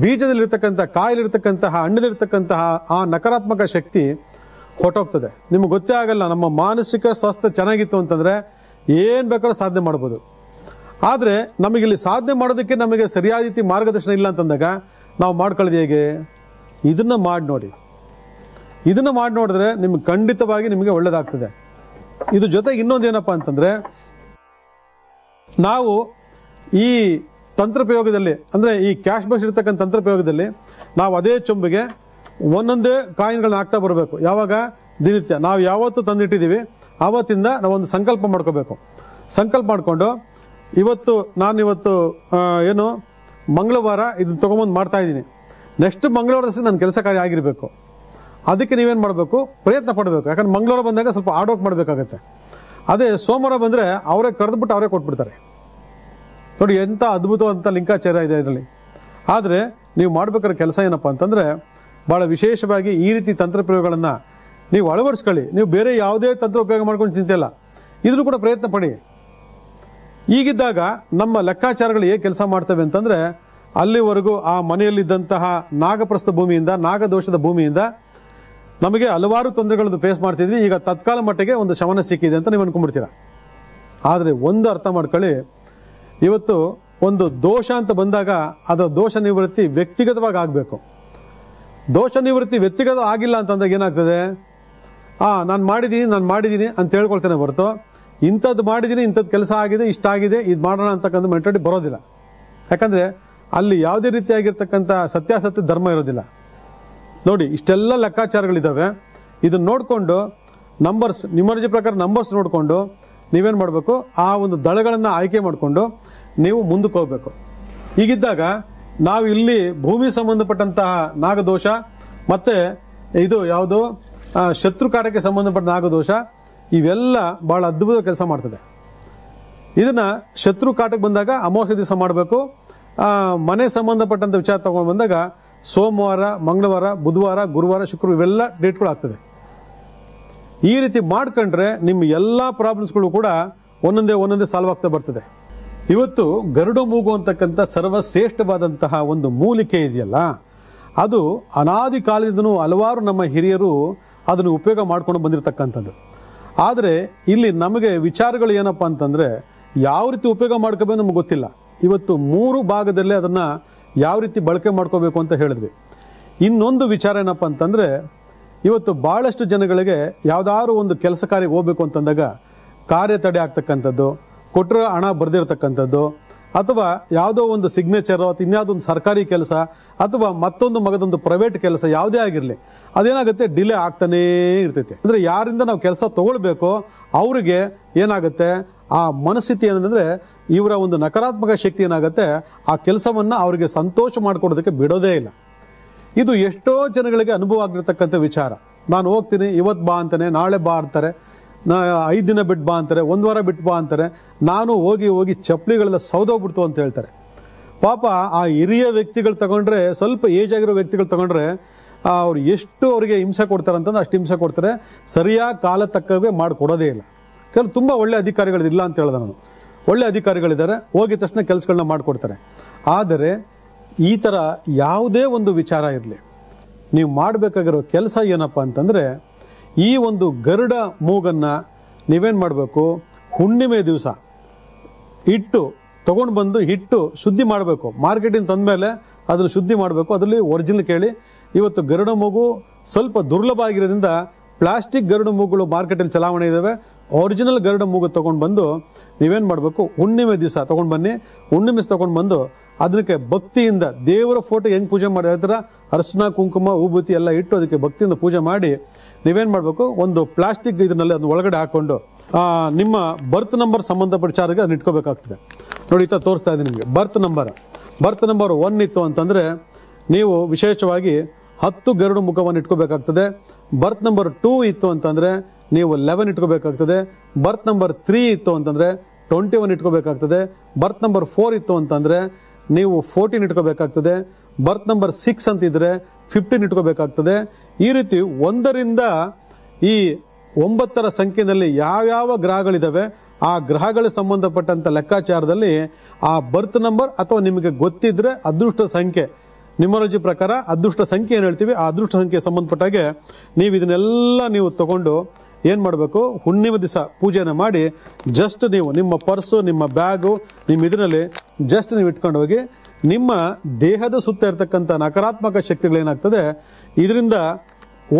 ಬೀಜದಲ್ಲಿರ್ತಕ್ಕಂಥ, ಕಾಯಿಲಿರ್ತಕ್ಕಂತಹ, ಹಣ್ಣದಲ್ಲಿರ್ತಕ್ಕಂತಹ ಆ ನಕಾರಾತ್ಮಕ ಶಕ್ತಿ ಹೊಟ್ಟೋಗ್ತದೆ. ನಿಮ್ಗೆ ಗೊತ್ತೇ ಆಗಲ್ಲ. ನಮ್ಮ ಮಾನಸಿಕ ಸ್ವಾಸ್ಥ್ಯ ಚೆನ್ನಾಗಿತ್ತು ಅಂತಂದರೆ ಏನು ಬೇಕಾದ್ರೂ ಸಾಧನೆ ಮಾಡ್ಬೋದು. ಆದರೆ ನಮಗಿಲ್ಲಿ ಸಾಧನೆ ಮಾಡೋದಕ್ಕೆ ನಮಗೆ ಸರಿಯಾದ ರೀತಿ ಮಾರ್ಗದರ್ಶನ ಇಲ್ಲ ಅಂತಂದಾಗ ನಾವು ಮಾಡ್ಕೊಳ್ಳೋದು ಹೇಗೆ? ಇದನ್ನು ಮಾಡಿ ನೋಡಿ. ಇದನ್ನು ಮಾಡಿ ನೋಡಿದ್ರೆ ನಿಮ್ಗೆ ಖಂಡಿತವಾಗಿ ನಿಮಗೆ ಒಳ್ಳೇದಾಗ್ತದೆ. ಇದ್ರ ಜೊತೆಗೆ ಇನ್ನೊಂದೇನಪ್ಪ ಅಂತಂದರೆ, ನಾವು ಈ ತಂತ್ರ ಪ್ರಯೋಗದಲ್ಲಿ ಅಂದರೆ ಈ ಕ್ಯಾಶ್ ಬಾಕ್ಸ್ ಇರ್ತಕ್ಕಂಥ ತಂತ್ರ ಪ್ರಯೋಗದಲ್ಲಿ ನಾವು ಅದೇ ಚೊಂಬಿಗೆ ಒಂದೊಂದೇ ಕಾಯಿನ್ಗಳನ್ನ ಹಾಕ್ತಾ ಬರಬೇಕು. ಯಾವಾಗ? ದಿನನಿತ್ಯ. ನಾವು ಯಾವತ್ತು ತಂದಿಟ್ಟಿದ್ದೀವಿ ಆವತ್ತಿಂದ ನಾವೊಂದು ಸಂಕಲ್ಪ ಮಾಡ್ಕೋಬೇಕು. ಸಂಕಲ್ಪ ಮಾಡಿಕೊಂಡು ನಾನಿವತ್ತು ಏನು ಮಂಗಳವಾರ ಇದನ್ನು ತೊಗೊಂಬಂದು ಮಾಡ್ತಾ ಇದ್ದೀನಿ, ನೆಕ್ಸ್ಟ್ ಮಂಗಳವಾರದಷ್ಟು ನನ್ನ ಕೆಲಸ ಕಾರ್ಯ ಆಗಿರಬೇಕು. ಅದಕ್ಕೆ ನೀವೇನು ಮಾಡಬೇಕು, ಪ್ರಯತ್ನ ಪಡಬೇಕು. ಯಾಕಂದ್ರೆ ಮಂಗಳವಾರ ಬಂದಾಗ ಸ್ವಲ್ಪ ಹಾರ್ಡ್ ವರ್ಕ್ ಮಾಡಬೇಕಾಗತ್ತೆ. ಅದೇ ಸೋಮವಾರ ಬಂದರೆ ಅವರೇ ಕರೆದುಬಿಟ್ಟು ಅವರೇ ಕೊಟ್ಬಿಡ್ತಾರೆ. ನೋಡಿ, ಎಂಥ ಅದ್ಭುತವಾದಂಥ ಲಿಂಕಾಚಾರ ಇದೆ ಇದರಲ್ಲಿ. ಆದರೆ ನೀವು ಮಾಡಬೇಕಾದ ಕೆಲಸ ಏನಪ್ಪ ಅಂತಂದರೆ, ಭಾಳ ವಿಶೇಷವಾಗಿ ಈ ರೀತಿ ತಂತ್ರ ಪ್ರಯೋಗಗಳನ್ನು ನೀವು ಅಳವಡಿಸ್ಕೊಳ್ಳಿ. ನೀವು ಬೇರೆ ಯಾವುದೇ ತಂತ್ರ ಉಪಯೋಗ ಮಾಡ್ಕೊಂಡು ಚಿಂತೆ ಇಲ್ಲ, ಇದ್ರೂ ಕೂಡ ಪ್ರಯತ್ನ ಪಡಿ. ಈಗಿದ್ದಾಗ ನಮ್ಮ ಲೆಕ್ಕಾಚಾರಗಳು ಹೇಗೆ ಕೆಲಸ ಮಾಡ್ತವೆ ಅಂತಂದ್ರೆ, ಅಲ್ಲಿವರೆಗೂ ಆ ಮನೆಯಲ್ಲಿದ್ದಂತಹ ನಾಗಪ್ರಸ್ಥ ಭೂಮಿಯಿಂದ, ನಾಗದೋಷದ ಭೂಮಿಯಿಂದ ನಮಗೆ ಹಲವಾರು ತೊಂದರೆಗಳನ್ನು ಫೇಸ್ ಮಾಡ್ತಿದ್ವಿ. ಈಗ ತತ್ಕಾಲ ಮಟ್ಟಿಗೆ ಒಂದು ಶಮನ ಸಿಕ್ಕಿದೆ ಅಂತ ನೀವು ಅನ್ಕೊಂಡ್ಬಿಡ್ತೀರ. ಆದರೆ ಒಂದು ಅರ್ಥ ಮಾಡ್ಕೊಳ್ಳಿ, ಇವತ್ತು ಒಂದು ದೋಷ ಅಂತ ಬಂದಾಗ ಅದರ ದೋಷ ನಿವೃತ್ತಿ ವ್ಯಕ್ತಿಗತವಾಗಿ ಆಗಬೇಕು. ದೋಷ ನಿವೃತ್ತಿ ವ್ಯಕ್ತಿಗತ ಆಗಿಲ್ಲ ಅಂತಂದಾಗ ಏನಾಗ್ತದೆ, ನಾನು ಮಾಡಿದ್ದೀನಿ ಅಂತ ಹೇಳ್ಕೊಳ್ತೇನೆ ಹೊರತು ಇಂಥದ್ದು ಮಾಡಿದ್ದೀನಿ, ಇಂಥದ್ದು ಕೆಲಸ ಆಗಿದೆ, ಇಷ್ಟ ಆಗಿದೆ, ಇದು ಮಾಡೋಣ ಅಂತಕ್ಕಂಥ ಮೆಂಟಾಲಿಟಿ ಬರೋದಿಲ್ಲ. ಯಾಕಂದರೆ ಅಲ್ಲಿ ಯಾವುದೇ ರೀತಿಯಾಗಿರ್ತಕ್ಕಂಥ ಸತ್ಯಾಸತ್ಯ ಧರ್ಮ ಇರೋದಿಲ್ಲ. ನೋಡಿ, ಇಷ್ಟೆಲ್ಲ ಲೆಕ್ಕಾಚಾರಗಳಿದ್ದಾವೆ. ಇದನ್ನು ನೋಡಿಕೊಂಡು ನಂಬರ್ಸ್, ನ್ಯೂಮರಾಲಜಿ ಪ್ರಕಾರ ನಂಬರ್ಸ್ ನೋಡಿಕೊಂಡು ನೀವೇನು ಮಾಡಬೇಕು, ಆ ಒಂದು ದಳಗಳನ್ನು ಆಯ್ಕೆ ಮಾಡಿಕೊಂಡು ನೀವು ಮುಂದಕ್ಕೆ ಹೋಗಬೇಕು. ಹೀಗಿದ್ದಾಗ ನಾವು ಇಲ್ಲಿ ಭೂಮಿ ಸಂಬಂಧಪಟ್ಟಂತಹ ನಾಗದೋಷ ಮತ್ತು ಇದು ಯಾವುದು ಶತ್ರುಕಾಟಕ್ಕೆ ಸಂಬಂಧಪಟ್ಟ ನಾಗದೋಷ, ಇವೆಲ್ಲ ಬಹಳ ಅದ್ಭುತ ಕೆಲಸ ಮಾಡ್ತದೆ. ಇದನ್ನ ಶತ್ರು ಕಾಟಕ್ಕೆ ಬಂದಾಗ ಅಮಾವಾಸ್ಯೆ ದಿವಸ ಮಾಡಬೇಕು. ಮನೆ ಸಂಬಂಧಪಟ್ಟಂಥ ವಿಚಾರ ತಗೊಂಡು ಬಂದಾಗ ಸೋಮವಾರ, ಮಂಗಳವಾರ, ಬುಧವಾರ, ಗುರುವಾರ, ಶುಕ್ರವಾರ ಇವೆಲ್ಲ ಡೇಟ್ಗಳು ಆಗ್ತದೆ. ಈ ರೀತಿ ಮಾಡ್ಕೊಂಡ್ರೆ ನಿಮ್ಮ ಎಲ್ಲ ಪ್ರಾಬ್ಲಮ್ಸ್ಗಳು ಕೂಡ ಒಂದೊಂದೇ ಸಾಲ್ವ್ ಆಗ್ತಾ ಬರ್ತದೆ. ಇವತ್ತು ಗರುಡ ಮೂಗು ಅಂತಕ್ಕಂಥ ಸರ್ವಶ್ರೇಷ್ಠವಾದಂತಹ ಒಂದು ಮೂಲಿಕೆ ಇದೆಯಲ್ಲ, ಅದು ಅನಾದಿ ಕಾಲದಿಂದನೂ ಹಲವಾರು ನಮ್ಮ ಹಿರಿಯರು ಅದನ್ನು ಉಪಯೋಗ ಮಾಡ್ಕೊಂಡು ಬಂದಿರತಕ್ಕಂಥದ್ದು. ಆದರೆ ಇಲ್ಲಿ ನಮಗೆ ವಿಚಾರಗಳು ಏನಪ್ಪ ಅಂತಂದರೆ, ಯಾವ ರೀತಿ ಉಪಯೋಗ ಮಾಡ್ಕೋಬೇಕು ನಮಗೆ ಗೊತ್ತಿಲ್ಲ. ಇವತ್ತು 3 ಭಾಗದಲ್ಲೇ ಅದನ್ನು ಯಾವ ರೀತಿ ಬಳಕೆ ಮಾಡ್ಕೋಬೇಕು ಅಂತ ಹೇಳಿದ್ವಿ. ಇನ್ನೊಂದು ವಿಚಾರ ಏನಪ್ಪ ಅಂತಂದರೆ, ಇವತ್ತು ಭಾಳಷ್ಟು ಜನಗಳಿಗೆ ಯಾವುದಾದ್ರು ಒಂದು ಕೆಲಸ ಕಾರ್ಯಕ್ಕೆ ಹೋಗ್ಬೇಕು ಅಂತಂದಾಗ ಕಾರ್ಯ ತಡೆ ಆಗ್ತಕ್ಕಂಥದ್ದು, ಕೊಟ್ಟರೆ ಹಣ ಬರೆದಿರ್ತಕ್ಕಂಥದ್ದು, ಅಥವಾ ಯಾವುದೋ ಒಂದು ಸಿಗ್ನೇಚರು ಅಥವಾ ಇನ್ಯಾವುದೋ ಒಂದು ಸರ್ಕಾರಿ ಕೆಲಸ ಅಥವಾ ಮತ್ತೊಂದು ಮಗದೊಂದು ಪ್ರೈವೇಟ್ ಕೆಲಸ ಯಾವುದೇ ಆಗಿರಲಿ, ಅದೇನಾಗುತ್ತೆ, ಡಿಲೇ ಆಗ್ತಾನೇ ಇರ್ತೈತೆ. ಅಂದರೆ ಯಾರಿಂದ ನಾವು ಕೆಲಸ ತಗೊಳ್ಬೇಕೋ ಅವರಿಗೆ ಏನಾಗುತ್ತೆ, ಆ ಮನಸ್ಥಿತಿ ಏನಂದರೆ ಇವರ ಒಂದು ನಕಾರಾತ್ಮಕ ಶಕ್ತಿ ಏನಾಗುತ್ತೆ, ಆ ಕೆಲಸವನ್ನು ಅವರಿಗೆ ಸಂತೋಷ ಮಾಡಿಕೊಡೋದಕ್ಕೆ ಬಿಡೋದೇ ಇಲ್ಲ. ಇದು ಎಷ್ಟೋ ಜನಗಳಿಗೆ ಅನುಭವ ಆಗಿರ್ತಕ್ಕಂಥ ವಿಚಾರ. ನಾನು ಹೋಗ್ತೀನಿ, ಇವತ್ತು ಬಾ ಅಂತಾನೆ, ನಾಳೆ ಬಾ ಅಂತಾರೆ, 5 ದಿನ ಬಿಟ್ಟು ಬಾ ಅಂತಾರೆ, 1 ವಾರ ಬಿಟ್ಟು ಬಾ ಅಂತಾರೆ. ನಾನು ಹೋಗಿ ಚಪ್ಪಲಿಗಳೆಲ್ಲ ಸೌದೋಗ್ಬಿಡ್ತು ಅಂತ ಹೇಳ್ತಾರೆ. ಪಾಪ ಆ ಹಿರಿಯ ವ್ಯಕ್ತಿಗಳು ತಗೊಂಡ್ರೆ, ಸ್ವಲ್ಪ ಏಜ್ ಆಗಿರೋ ವ್ಯಕ್ತಿಗಳು ತಗೊಂಡ್ರೆ ಅವ್ರು ಎಷ್ಟು ಅವರಿಗೆ ಹಿಂಸೆ ಕೊಡ್ತಾರೆ ಅಂತಂದ್ರೆ ಅಷ್ಟು ಹಿಂಸೆ ಕೊಡ್ತಾರೆ. ಸರಿಯಾಗಿ ಕಾಲ ತಕ್ಕಗೆ ಮಾಡಿಕೊಡೋದೇ ಇಲ್ಲ. ಕೆಲವು ತುಂಬ ಒಳ್ಳೆ ಅಧಿಕಾರಿಗಳಿಲ್ಲ ಅಂತ ಹೇಳ್ದೆ ನಾನು. ಒಳ್ಳೆ ಅಧಿಕಾರಿಗಳಿದ್ದಾರೆ, ಹೋಗಿದ ತಕ್ಷಣ ಕೆಲಸಗಳನ್ನ ಮಾಡಿಕೊಡ್ತಾರೆ. ಆದರೆ ಈ ಥರ ಯಾವುದೇ ಒಂದು ವಿಚಾರ ಇರಲಿ, ನೀವು ಮಾಡಬೇಕಾಗಿರೋ ಕೆಲಸ ಏನಪ್ಪ ಅಂತಂದರೆ, ಈ ಒಂದು ಗರುಡ ಮೂಗನ್ನು ನೀವೇನು ಮಾಡಬೇಕು, ಹುಣ್ಣಿಮೆ ದಿವಸ ತಗೊಂಡು ಬಂದು ಶುದ್ಧಿ ಮಾಡಬೇಕು. ಮಾರ್ಕೆಟಿಂದ ತಂದಮೇಲೆ ಅದನ್ನು ಶುದ್ಧಿ ಮಾಡಬೇಕು. ಅದರಲ್ಲಿ ಒರಿಜಿನಲ್ ಕೇಳಿ. ಇವತ್ತು ಗರುಡ ಮೂಗು ಸ್ವಲ್ಪ ದುರ್ಲಭ ಆಗಿರೋದ್ರಿಂದ ಪ್ಲಾಸ್ಟಿಕ್ ಗರುಡ ಮೂಗುಗಳು ಮಾರ್ಕೆಟಲ್ಲಿ ಚಲಾವಣೆ ಇದ್ದಾವೆ. ಒರಿಜಿನಲ್ ಗರುಡ ಮೂಗು ತೊಗೊಂಡು ಬಂದು ನೀವೇನು ಮಾಡಬೇಕು, ಹುಣ್ಣಿಮೆ ದಿವಸ ತೊಗೊಂಡು ಬನ್ನಿ. ಹುಣ್ಣಿಮೆ ತೊಗೊಂಡು ಬಂದು ಅದಕ್ಕೆ ಭಕ್ತಿಯಿಂದ ದೇವರ ಫೋಟೋ ಹೆಂಗೆ ಪೂಜೆ ಮಾಡಿ ಅದರ ಅರಶಿನ, ಕುಂಕುಮ, ವಿಭೂತಿ ಎಲ್ಲ ಇಟ್ಟು ಅದಕ್ಕೆ ಭಕ್ತಿಯಿಂದ ಪೂಜೆ ಮಾಡಿ ನೀವೇನು ಮಾಡಬೇಕು, ಒಂದು ಪ್ಲಾಸ್ಟಿಕ್ ಇದನ್ನಲ್ಲಿ ಅದನ್ನ ಒಳಗಡೆ ಹಾಕ್ಕೊಂಡು ನಿಮ್ಮ ಬರ್ತ್ ನಂಬರ್ ಸಂಬಂಧಪಟ್ಟ ಚಾರ್ಗೆ ಅದನ್ನ ಇಟ್ಕೋಬೇಕಾಗ್ತದೆ. ನೋಡಿ, ಈ ಥರ ತೋರಿಸ್ತಾ ಇದ್ದೀನಿ ನಿಮಗೆ. ಬರ್ತ್ ನಂಬರ್ 1 ಇತ್ತು ಅಂತಂದರೆ ನೀವು ವಿಶೇಷವಾಗಿ 10 ಗರುಡ ಮುಖವನ್ನು ಇಟ್ಕೋಬೇಕಾಗ್ತದೆ. ಬರ್ತ್ ನಂಬರ್ 2 ಇತ್ತು ಅಂತಂದರೆ ನೀವು 11 ಇಟ್ಕೋಬೇಕಾಗ್ತದೆ. ಬರ್ತ್ ನಂಬರ್ 3 ಇತ್ತು ಅಂತಂದರೆ 21 ಇಟ್ಕೋಬೇಕಾಗ್ತದೆ. ಬರ್ತ್ ನಂಬರ್ 4 ಇತ್ತು ಅಂತಂದರೆ ನೀವು 14 ಇಟ್ಕೋಬೇಕಾಗ್ತದೆ. ಬರ್ತ್ ನಂಬರ್ 6 ಅಂತಿದ್ರೆ 15 ಇಟ್ಕೋಬೇಕಾಗ್ತದೆ. ಈ ರೀತಿ 1ರಿಂದ ಈ 9ರ ಸಂಖ್ಯೆಯಲ್ಲಿ ಯಾವ್ಯಾವ ಗ್ರಹಗಳಿದಾವೆ ಆ ಗ್ರಹಗಳಿಗೆ ಸಂಬಂಧಪಟ್ಟಂತ ಲೆಕ್ಕಾಚಾರದಲ್ಲಿ ಆ ಬರ್ತ್ ನಂಬರ್ ಅಥವಾ ನಿಮಗೆ ಗೊತ್ತಿದ್ರೆ ಅದೃಷ್ಟ ಸಂಖ್ಯೆ, ನ್ಯೂಮರಾಲಜಿ ಪ್ರಕಾರ ಅದೃಷ್ಟ ಸಂಖ್ಯೆ ಏನು ಹೇಳ್ತೀವಿ, ಆ ಅದೃಷ್ಟ ಸಂಖ್ಯೆ ಸಂಬಂಧಪಟ್ಟಾಗೆ ನೀವು ಇದನ್ನೆಲ್ಲ ನೀವು ತಗೊಂಡು ಏನು ಮಾಡಬೇಕು, ಹುಣ್ಣಿಮೆ ದಿವಸ ಪೂಜೆನ ಮಾಡಿ ಜಸ್ಟ್ ನೀವು ನಿಮ್ಮ ಪರ್ಸು, ನಿಮ್ಮ ಬ್ಯಾಗು, ನಿಮ್ಮ ಇದರಲ್ಲಿ ಜಸ್ಟ್ ನೀವು ಇಟ್ಕೊಂಡು ಹೋಗಿ ನಿಮ್ಮ ದೇಹದ ಸುತ್ತ ಇರತಕ್ಕಂಥ ನಕಾರಾತ್ಮಕ ಶಕ್ತಿಗಳೇನಾಗ್ತದೆ ಇದರಿಂದ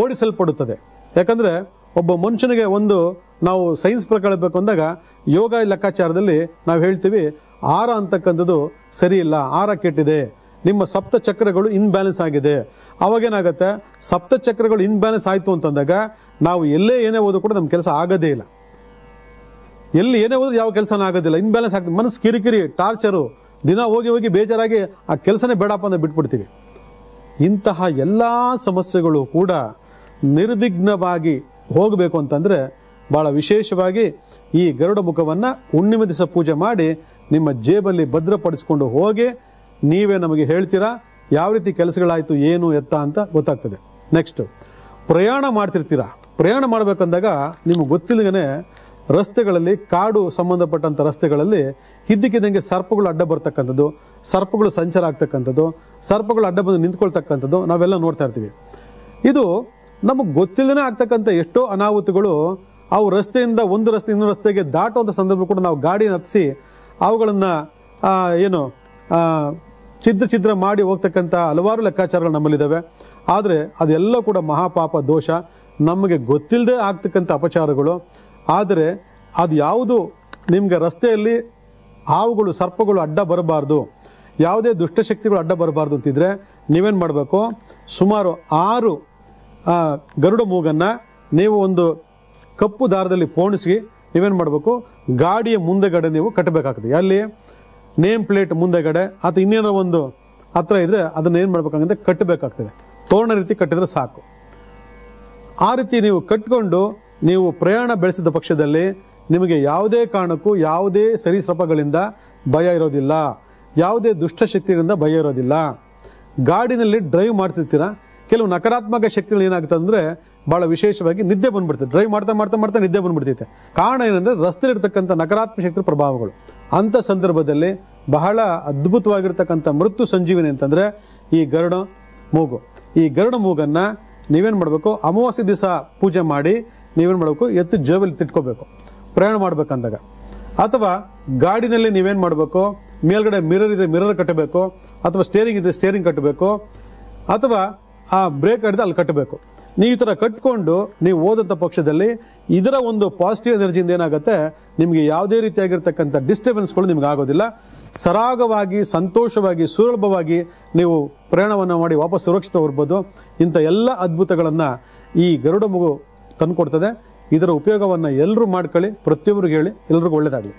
ಓಡಿಸಲ್ಪಡುತ್ತದೆ. ಯಾಕಂದರೆ ಒಬ್ಬ ಮನುಷ್ಯನಿಗೆ ಒಂದು ನಾವು ಸೈನ್ಸ್ ಪ್ರಕಾರ ಬೇಕು ಅಂದಾಗ ಯೋಗ ಲೆಕ್ಕಾಚಾರದಲ್ಲಿ ನಾವು ಹೇಳ್ತೀವಿ ಆರ ಅಂತಕ್ಕಂಥದ್ದು ಸರಿ ಇಲ್ಲ, ಆರ ಕೆಟ್ಟಿದೆ, ನಿಮ್ಮ ಸಪ್ತ ಚಕ್ರಗಳು ಇನ್ಬ್ಯಾಲೆನ್ಸ್ ಆಗಿದೆ. ಅವಾಗೇನಾಗುತ್ತೆ, ಸಪ್ತ ಚಕ್ರಗಳು ಇನ್ಬ್ಯಾಲೆನ್ಸ್ ಆಯಿತು ಅಂತಂದಾಗ ನಾವು ಎಲ್ಲೇ ಏನೇ ಓದು ಕೂಡ ನಮ್ಮ ಕೆಲಸ ಆಗೋದೇ ಇಲ್ಲ. ಎಲ್ಲಿ ಏನೇ ಓದ್ರು ಯಾವ ಕೆಲಸನೂ ಆಗೋದಿಲ್ಲ, ಇನ್ಬ್ಯಾಲೆನ್ಸ್ ಆಗ್ತದೆ. ಮನಸ್ಸು ಕಿರಿಕಿರಿ, ಟಾರ್ಚರು, ದಿನ ಹೋಗಿ ಬೇಜಾರಾಗಿ ಆ ಕೆಲಸನೇ ಬೇಡಪ್ಪ ಅಂತ ಬಿಟ್ಬಿಡ್ತೀವಿ. ಇಂತಹ ಎಲ್ಲ ಸಮಸ್ಯೆಗಳು ಕೂಡ ನಿರ್ವಿಘ್ನವಾಗಿ ಹೋಗಬೇಕು ಅಂತಂದರೆ ಭಾಳ ವಿಶೇಷವಾಗಿ ಈ ಗರುಡ ಮುಖವನ್ನು ಹುಣ್ಣಿಮೆ ದಿವಸ ಪೂಜೆ ಮಾಡಿ ನಿಮ್ಮ ಜೇಬಲ್ಲಿ ಭದ್ರಪಡಿಸ್ಕೊಂಡು ಹೋಗಿ ನೀವೇ ನಮಗೆ ಹೇಳ್ತೀರಾ ಯಾವ ರೀತಿ ಕೆಲಸಗಳಾಯಿತು, ಏನು ಎತ್ತ ಅಂತ ಗೊತ್ತಾಗ್ತದೆ. ನೆಕ್ಸ್ಟ್, ಪ್ರಯಾಣ ಮಾಡ್ತಿರ್ತೀರಾ. ಪ್ರಯಾಣ ಮಾಡಬೇಕಂದಾಗ ನಿಮಗೆ ಗೊತ್ತಿಲ್ಲದೇ ರಸ್ತೆಗಳಲ್ಲಿ, ಕಾಡು ಸಂಬಂಧಪಟ್ಟಂಥ ರಸ್ತೆಗಳಲ್ಲಿ ಇದ್ದಕ್ಕಿದ್ದಂಗೆ ಸರ್ಪಗಳು ಅಡ್ಡ ಬರ್ತಕ್ಕಂಥದ್ದು, ಸರ್ಪಗಳು ಸಂಚಾರ ಆಗ್ತಕ್ಕಂಥದ್ದು, ಸರ್ಪಗಳು ಅಡ್ಡ ಬಂದು ನಿಂತ್ಕೊಳ್ತಕ್ಕಂಥದ್ದು ನಾವೆಲ್ಲ ನೋಡ್ತಾ ಇರ್ತೀವಿ. ಇದು ನಮಗೆ ಗೊತ್ತಿಲ್ಲದೇ ಆಗ್ತಕ್ಕಂಥ ಎಷ್ಟೋ ಅನಾಹುತಗಳು ಅವು ರಸ್ತೆಯಿಂದ ಒಂದು ರಸ್ತೆ ಇನ್ನೊಂದು ರಸ್ತೆಗೆ ದಾಟುವಂಥ ಸಂದರ್ಭ ಕೂಡ ನಾವು ಗಾಡಿನ ಹತ್ತಿಸಿ ಅವುಗಳನ್ನು ಛಿದ್ರ ಮಾಡಿ ಹೋಗ್ತಕ್ಕಂಥ ಹಲವಾರು ಲೆಕ್ಕಾಚಾರಗಳು ನಮ್ಮಲ್ಲಿದ್ದಾವೆ. ಆದರೆ ಅದೆಲ್ಲ ಕೂಡ ಮಹಾಪಾಪ ದೋಷ, ನಮಗೆ ಗೊತ್ತಿಲ್ಲದೆ ಆಗ್ತಕ್ಕಂಥ ಅಪಚಾರಗಳು. ಆದರೆ ಅದು ಯಾವುದು ನಿಮಗೆ ರಸ್ತೆಯಲ್ಲಿ ಹಾವುಗಳು, ಸರ್ಪಗಳು ಅಡ್ಡ ಬರಬಾರ್ದು, ಯಾವುದೇ ದುಷ್ಟಶಕ್ತಿಗಳು ಅಡ್ಡ ಬರಬಾರ್ದು ಅಂತಿದ್ರೆ ನೀವೇನು ಮಾಡಬೇಕು, ಸುಮಾರು 6 ಗರುಡ ಮೂಗನ್ನು ನೀವು ಒಂದು ಕಪ್ಪು ದಾರದಲ್ಲಿ ಪೋಣಿಸಿ ನೀವೇನು ಮಾಡಬೇಕು, ಗಾಡಿಯ ಮುಂದೆಗಡೆ ನೀವು ಕಟ್ಟಬೇಕಾಗ್ತದೆ. ಅಲ್ಲಿ ನೇಮ್ ಪ್ಲೇಟ್ ಮುಂದೆಗಡೆ ಅಥವಾ ಇನ್ನೇನೋ ಒಂದು ಹತ್ರ ಇದ್ರೆ ಅದನ್ನ ಏನು ಮಾಡಬೇಕಾಗಂದ್ರೆ ಕಟ್ಟಬೇಕಾಗ್ತದೆ. ತೋರಣ ರೀತಿ ಕಟ್ಟಿದ್ರೆ ಸಾಕು. ಆ ರೀತಿ ನೀವು ಕಟ್ಕೊಂಡು ನೀವು ಪ್ರಯಾಣ ಬೆಳೆಸಿದ ಪಕ್ಷದಲ್ಲಿ ನಿಮಗೆ ಯಾವುದೇ ಕಾರಣಕ್ಕೂ ಯಾವುದೇ ಸರೀಸೃಪಗಳಿಂದ ಭಯ ಇರೋದಿಲ್ಲ, ಯಾವುದೇ ದುಷ್ಟಶಕ್ತಿಗಳಿಂದ ಭಯ ಇರೋದಿಲ್ಲ. ಗಾಡಿನಲ್ಲಿ ಡ್ರೈವ್ ಮಾಡ್ತಿರ್ತೀರ, ಕೆಲವು ನಕಾರಾತ್ಮಕ ಶಕ್ತಿಗಳು ಏನಾಗುತ್ತೆ ಅಂದರೆ ಭಾಳ ವಿಶೇಷವಾಗಿ ನಿದ್ದೆ ಬಂದ್ಬಿಡ್ತದೆ. ಡ್ರೈವ್ ಮಾಡ್ತಾ ಮಾಡ್ತಾ ಮಾಡ್ತಾ ನಿದ್ದೆ ಬಂದ್ಬಿಡ್ತೈತೆ. ಕಾರಣ ಏನಂದರೆ ರಸ್ತೆಯಲ್ಲಿರ್ತಕ್ಕಂಥ ನಕಾರಾತ್ಮಕ ಶಕ್ತಿ ಪ್ರಭಾವಗಳು. ಅಂಥ ಸಂದರ್ಭದಲ್ಲಿ ಬಹಳ ಅದ್ಭುತವಾಗಿರ್ತಕ್ಕಂಥ ಮೃತ್ಯು ಸಂಜೀವಿನಿ ಅಂತಂದರೆ ಈ ಗರುಡ ಮೂಗು. ಈ ಗರುಡ ಮೂಗನ್ನು ನೀವೇನು ಮಾಡಬೇಕು, ಅಮಾವಾಸ್ಯೆ ದಿವಸ ಪೂಜೆ ಮಾಡಿ ನೀವೇನು ಮಾಡಬೇಕು, ಎತ್ತು ಜೇಬಲ್ಲಿ ತಿಟ್ಕೋಬೇಕು ಪ್ರಯಾಣ ಮಾಡ್ಬೇಕಂದಾಗ. ಅಥವಾ ಗಾಡಿನಲ್ಲಿ ನೀವೇನು ಮಾಡಬೇಕು, ಮೇಲ್ಗಡೆ ಮಿರರ್ ಇದ್ರೆ ಮಿರರ್ ಕಟ್ಟಬೇಕು, ಅಥವಾ ಸ್ಟೇರಿಂಗ್ ಇದ್ರೆ ಸ್ಟೇರಿಂಗ್ ಕಟ್ಟಬೇಕು, ಅಥವಾ ಆ ಬ್ರೇಕ್ ಹಿಡಿದು ಅಲ್ಲಿ ಕಟ್ಟಬೇಕು. ನೀವು ಈ ಥರ ಕಟ್ಕೊಂಡು ನೀವು ಓದಂಥ ಪಕ್ಷದಲ್ಲಿ ಇದರ ಒಂದು ಪಾಸಿಟಿವ್ ಎನರ್ಜಿಯಿಂದ ಏನಾಗುತ್ತೆ, ನಿಮಗೆ ಯಾವುದೇ ರೀತಿಯಾಗಿರ್ತಕ್ಕಂಥ ಡಿಸ್ಟರ್ಬೆನ್ಸ್ಗಳು ನಿಮ್ಗೆ ಆಗೋದಿಲ್ಲ. ಸರಾಗವಾಗಿ, ಸಂತೋಷವಾಗಿ, ಸುಲಭವಾಗಿ ನೀವು ಪ್ರಯಾಣವನ್ನು ಮಾಡಿ ವಾಪಸ್ ಸುರಕ್ಷಿತ ಬರ್ಬೋದು. ಇಂಥ ಎಲ್ಲ ಅದ್ಭುತಗಳನ್ನು ಈ ಗರುಡ ಮೂಗು ತಂದುಕೊಡ್ತದೆ. ಇದರ ಉಪಯೋಗವನ್ನು ಎಲ್ಲರೂ ಮಾಡ್ಕೊಳ್ಳಿ, ಪ್ರತಿಯೊಬ್ಬರಿಗೆ ಹೇಳಿ, ಎಲ್ರಿಗೂ ಒಳ್ಳೆಯದಾಗಲಿ.